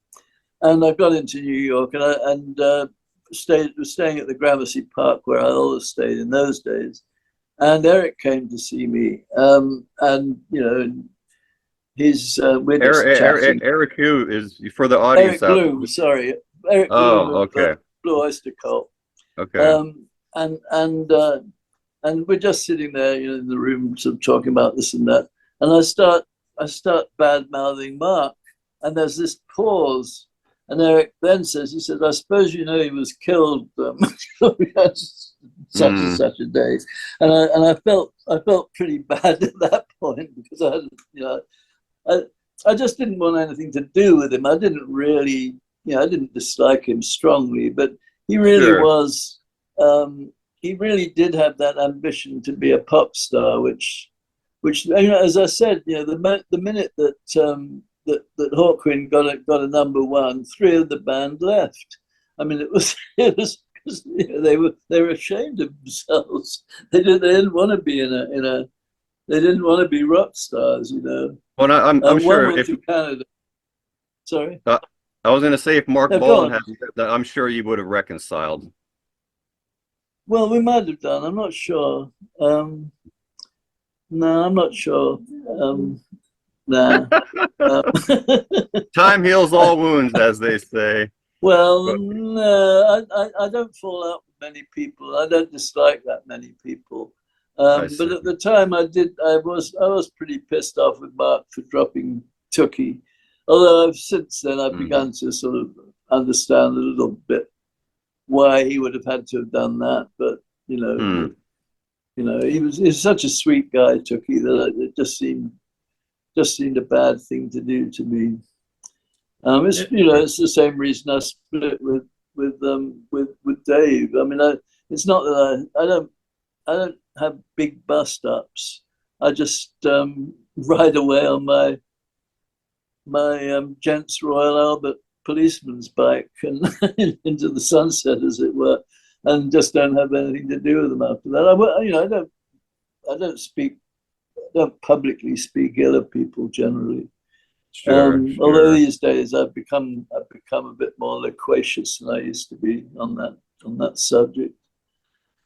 and I got into New York, and was staying at the Gramercy Park, where I always stayed in those days. And Eric came to see me, and we're just chatting. Eric, who is, for the audience Eric Bloom, sorry, Eric Bloom of okay. Blue Oyster Cult. Okay. And we're just sitting there, in the room, sort of talking about this and that. And I start bad mouthing Marc, and there's this pause. And Eric then says, he says, "I suppose you know he was killed such and such a day," and I felt pretty bad at that point, because I just didn't want anything to do with him. I didn't really, I didn't dislike him strongly, but he really was. He really did have that ambition to be a pop star, which as I said, the minute that that Hawkwind got a number one, 3 of the band left. I mean, it was because they were ashamed of themselves. They didn't want to be they didn't want to be rock stars, Well, I'm sure one went to Canada. Sorry. I was going to say, if Marc No, Bolan had that, I'm sure you would have reconciled. Well, we might have done. I'm not sure. No, I'm not sure. Nah. Time heals all wounds, as they say. Well, no, I don't fall out with many people. I don't dislike that many people. But at the time, I was pretty pissed off with Marc for dropping Tookie. Although since then I've begun to sort of understand a little bit why he would have had to have done that. But he was such a sweet guy, Tookie, that it just seemed a bad thing to do to me. It's the same reason I split with Dave. I mean, it's not that I don't have big bust ups. I just ride away on my Gents Royal Albert policeman's bike and into the sunset, as it were, and just don't have anything to do with them after that. I don't publicly speak ill of people generally. Sure. Although these days I've become a bit more loquacious than I used to be on that subject.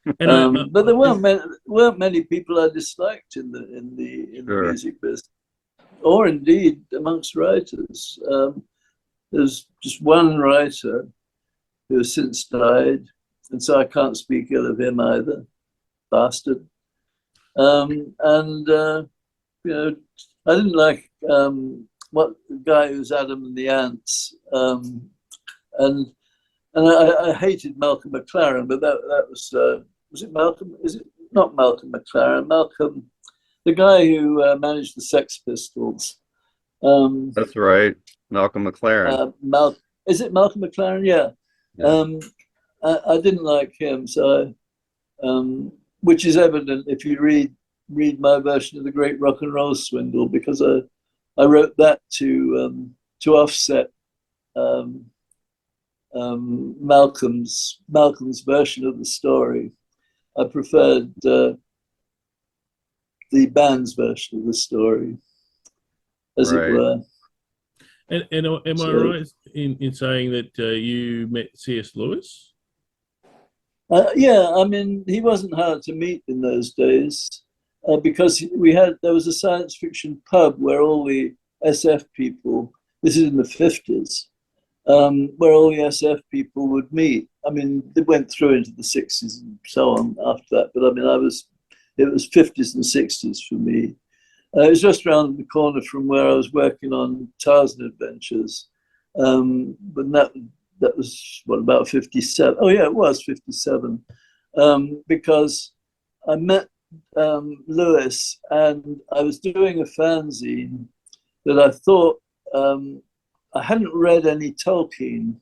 But there weren't many people I disliked in the music business, or indeed amongst writers. There's just one writer who has since died, and so I can't speak ill of him either. Bastard. And you know, I didn't like what the guy who's Adam and the Ants, and I hated Malcolm McLaren, but that was it Malcolm? Is it not Malcolm McLaren? Malcolm, the guy who managed the Sex Pistols. That's right, Malcolm McLaren. Is it Malcolm McLaren? Yeah. Yeah. I didn't like him, so which is evident if you read my version of the Great Rock and Roll Swindle, because I wrote that to offset Malcolm's version of the story. I preferred the band's version of the story, as it were. And am I right in saying that you met C.S. Lewis? Yeah, I mean, he wasn't hard to meet in those days because there was a science fiction pub where all the SF people, this is in the 50s, where all the SF people would meet. I mean, they went through into the 60s and so on after that, but I mean, it was 50s and 60s for me. It was just around the corner from where I was working on Tarzan Adventures, but that was what, about 57. Oh yeah, it was 57, because I met Lewis, and I was doing a fanzine that I thought I hadn't read any Tolkien,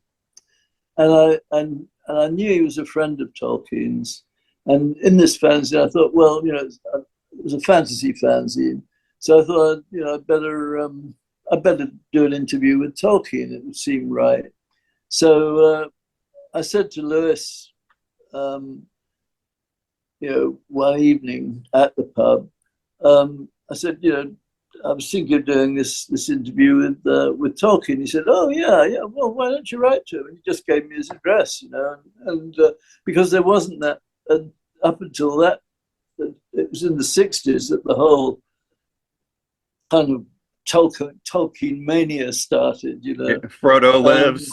and I knew he was a friend of Tolkien's, and in this fanzine I thought, well, you know, it was a fantasy fanzine, so I thought, you know, I better do an interview with Tolkien. It would seem right. So I said to Lewis, you know, one evening at the pub, I said, you know, I was thinking of doing this interview with Tolkien. He said, oh yeah, well, why don't you write to him? And he just gave me his address, you know, and because there wasn't that up until that, it was in the 60s that the whole kind of Tolkien mania started, you know. Frodo lives.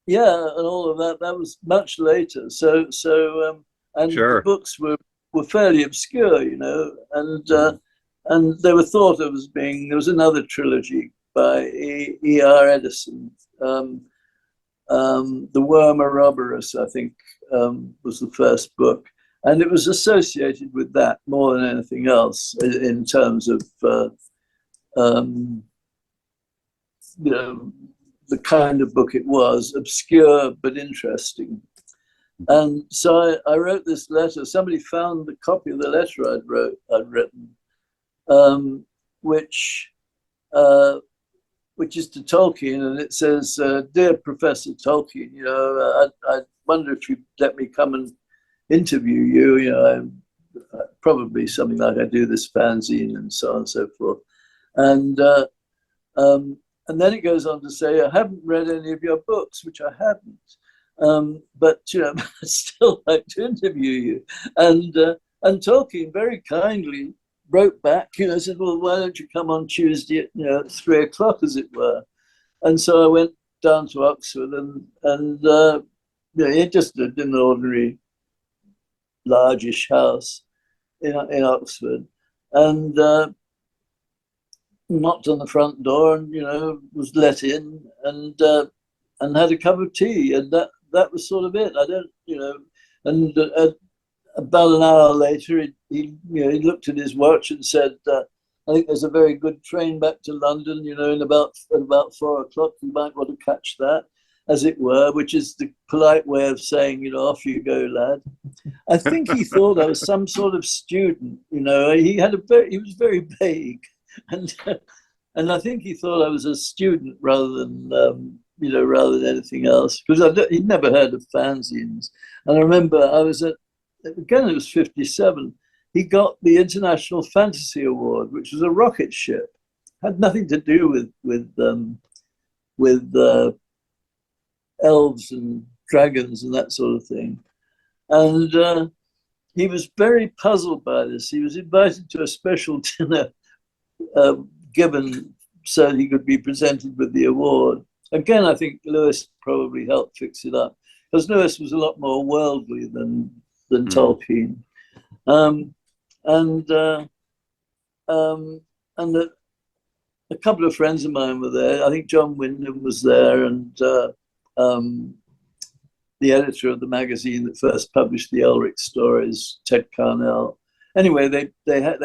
Yeah, and all of that. That was much later. So and Sure. the books were fairly obscure, you know, and they were thought of as being. There was another trilogy by E.R.R. Edison, The Worm Ouroboros, I think, was the first book, and it was associated with that more than anything else in terms of you know, the kind of book it was, obscure but interesting. And so I wrote this letter. Somebody found the copy of the letter I'd written, which is to Tolkien, and it says, "Dear Professor Tolkien, you know, I wonder if you'd let me come and interview you. You know, probably something like I do this fanzine and so on and so forth." And then it goes on to say, I haven't read any of your books, which I hadn't, but you know, I'd still like to interview you. And Tolkien very kindly wrote back, you know, said, well, why don't you come on Tuesday at, you know, 3 o'clock, as it were. And so I went down to Oxford, and you know, he just lived in an ordinary largish house in Oxford, and knocked on the front door, and you know, was let in, and had a cup of tea, and that was sort of it. I don't, you know, and about an hour later, he you know, he looked at his watch and said, I think there's a very good train back to London, you know, at about 4 o'clock. You might want to catch that, as it were, which is the polite way of saying, you know, off you go, lad. I think he thought I was some sort of student, you know. He was very vague, and I think he thought I was a student rather than you know, rather than anything else, because he'd never heard of fanzines. And I remember I was again, it was 57. He got the International Fantasy Award, which was a rocket ship, had nothing to do with elves and dragons and that sort of thing. And he was very puzzled by this. He was invited to a special dinner given so he could be presented with the award. Again, I think Lewis probably helped fix it up, because Lewis was a lot more worldly than Tolkien. and a couple of friends of mine were there. I think John Wyndham was there, and the editor of the magazine that first published the Elric stories, Ted Carnell. Anyway, they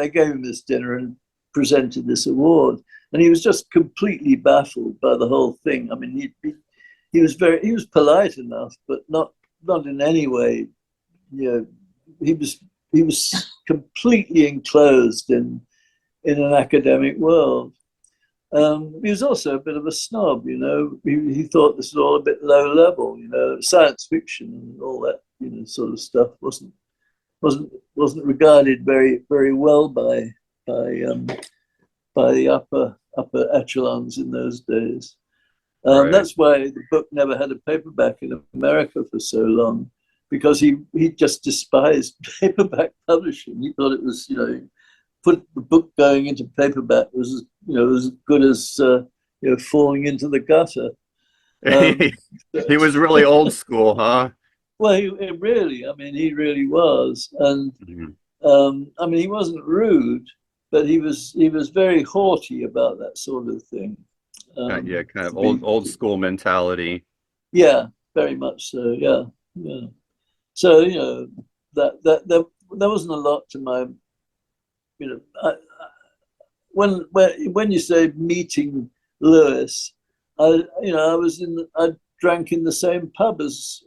gave him this dinner and presented this award, and he was just completely baffled by the whole thing. I mean, he was polite enough, but not in any way. You know, he was completely enclosed in an academic world. He was also a bit of a snob, you know. He thought this was all a bit low level, you know. Science fiction and all that, you know, sort of stuff wasn't regarded very well by the upper echelons in those days. Right. That's why the book never had a paperback in America for so long, because he just despised paperback publishing. He thought it was, you know, put the book going into paperback was, you know, as good as you know, falling into the gutter. He was really old school, huh? Well, he really was, and I mean, he wasn't rude, but he was very haughty about that sort of thing. Yeah, kind of old school mentality. Yeah, very much so. Yeah. So, you know, that wasn't a lot to my, you know, when you say meeting Lewis, I drank in the same pub as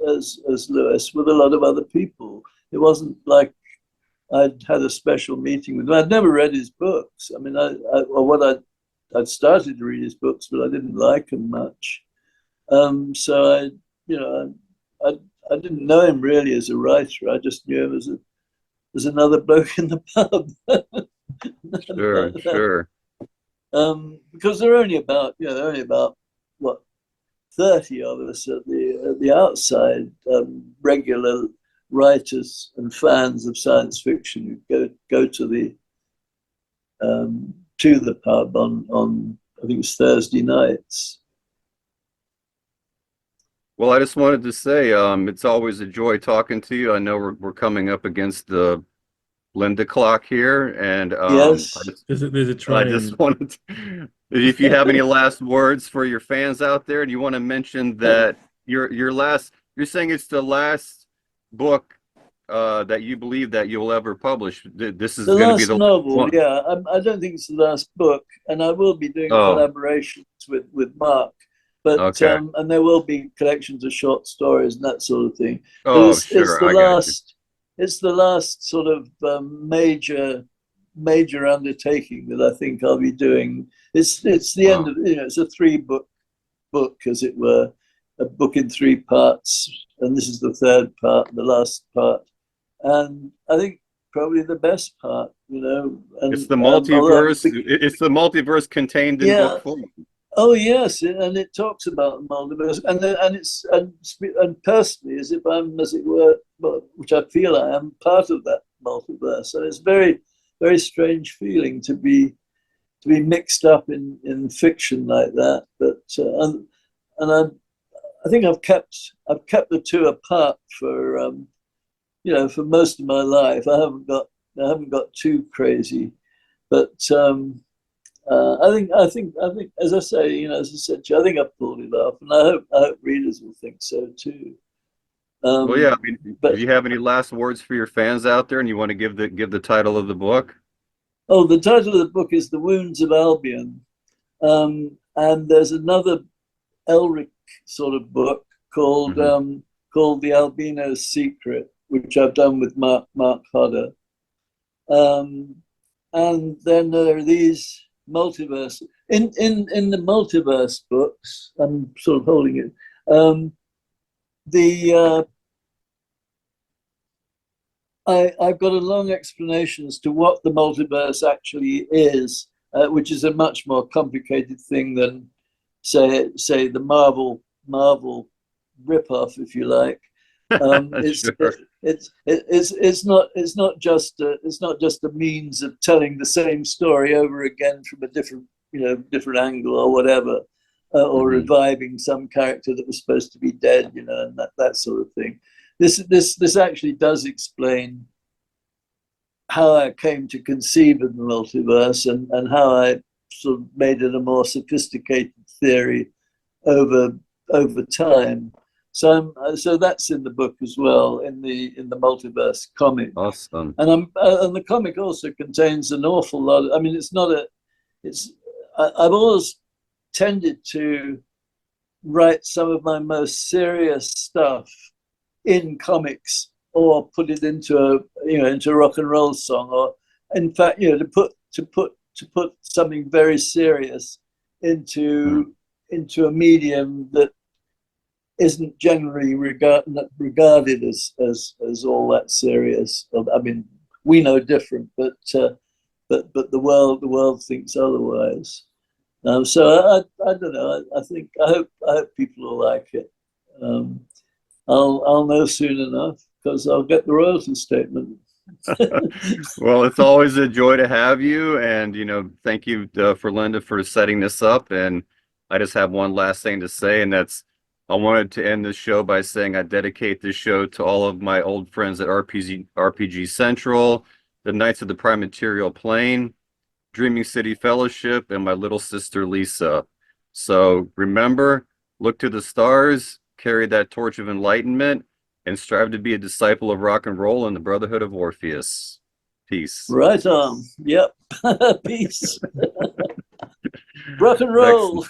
Lewis with a lot of other people. It wasn't like I'd had a special meeting with him. I'd never read his books. I mean, I'd started to read his books, but I didn't like him much. So I didn't know him really as a writer. I just knew him as another bloke in the pub. Sure. Because there are only about what 30 of us at the outside, regular writers and fans of science fiction who go to the pub on I think it's Thursday nights. Well, I just wanted to say it's always a joy talking to you. I know we're coming up against the Linda clock here, and Yes. There's a train. I just wanted to, if you have any last words for your fans out there, and you want to mention that you're saying it's the last book that you believe that you'll ever publish. This is going to be the novel. one. Yeah, I don't think it's the last book, and I will be doing collaborations with Marc. But okay. And there will be collections of short stories and that sort of thing. Oh, but sure. It's the last sort of major undertaking that I think I'll be doing. It's the end of, you know, it's a 3-book book, as it were, a book in 3 parts, and this is the 3rd part, the last part, and I think probably the best part, you know. And, it's the multiverse. It's the multiverse contained in book form. Oh yes, and it talks about the multiverse, and personally, as if I'm, as it were, which I feel I am, part of that multiverse, and it's very, very strange feeling to be mixed up in fiction like that. But I think I've kept the two apart for you know, for most of my life. I haven't got too crazy, but. I think, as I say, you know, as I said to you, I think I've pulled it off, and I hope readers will think so too. Well, yeah. I mean, do you have any last words for your fans out there, and you want to give the title of the book? Oh, the title of the book is The Wounds of Albion, and there's another Elric sort of book called The Albino's Secret, which I've done with Mark Hodder, and then there are these multiverse in the multiverse books. I'm sort of holding it. I've got a long explanation as to what the multiverse actually is, which is a much more complicated thing than say the Marvel ripoff, if you like. It's not just a means of telling the same story over again from a different angle or whatever, or reviving some character that was supposed to be dead, you know, and that sort of thing. This actually does explain how I came to conceive of the multiverse and how I sort of made it a more sophisticated theory over time. So that's in the book as well, in the multiverse comic. Awesome. And the comic also contains an awful lot. I mean, I've always tended to write some of my most serious stuff in comics, or put it into a rock and roll song, or in fact, to put something very serious into a medium that isn't generally regarded as all that serious. I mean, we know different, but the world thinks otherwise. So I don't know. I hope people will like it. I'll know soon enough, because I'll get the royalty statement. Well, it's always a joy to have you, and thank you for Linda for setting this up. And I just have one last thing to say, and that's, I wanted to end this show by saying I dedicate this show to all of my old friends at RPG Central, the Knights of the Prime Material Plane, Dreaming City Fellowship, and my little sister Lisa. So remember, look to the stars, carry that torch of enlightenment, and strive to be a disciple of rock and roll in the Brotherhood of Orpheus. Peace. Right on. Yep. Peace. Rock and roll.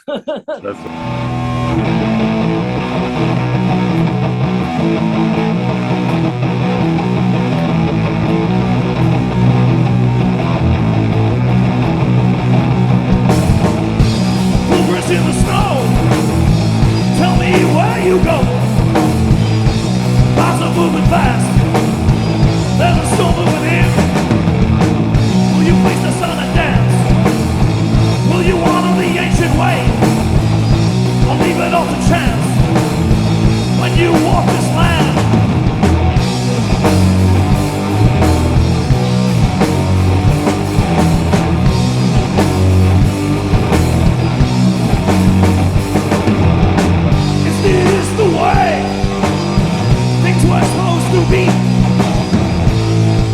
Footprints in the snow. Tell me where you go. Eyes are moving fast. There's a storm within. Will you face the sun and dance? Will you honor the ancient way? Or leave it all to chance? When you walk this land, is this the way things were supposed to be?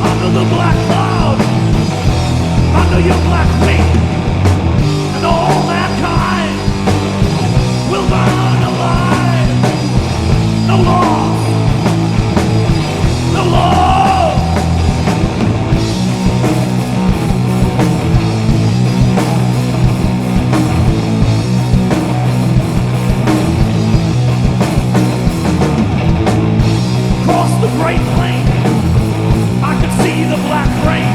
Under the black cloud, under your black wing, and all mankind will burn alive. No law, no law. Across the great plain, I could see the black rain,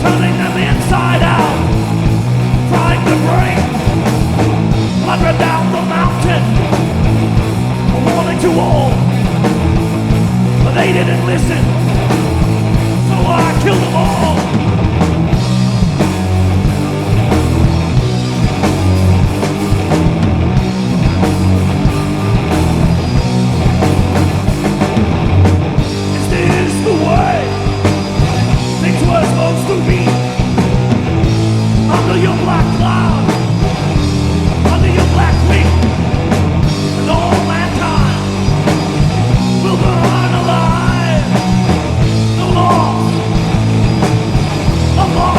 turning them inside out, trying to break. Under down the mountain, a warning to all, but they didn't listen, so I killed them all. Is this the way things were supposed to be? Under your black cloud, under your black wing, and all mankind will burn alive. No law, no law.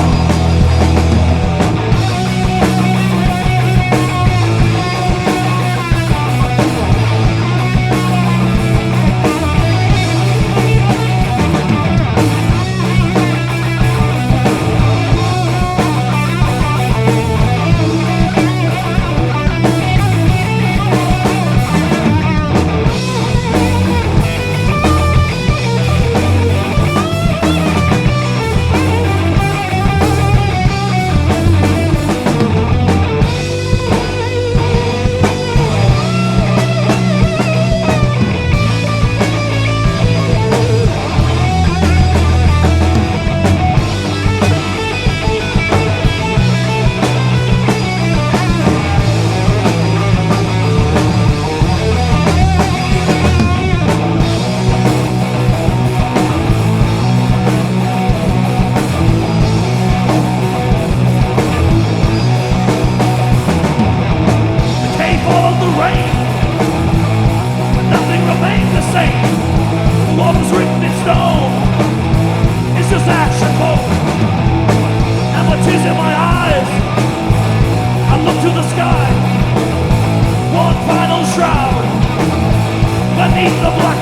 Nothing remained the same. What was written in stone is just clear my eyes and look to the sky. One final shroud beneath the black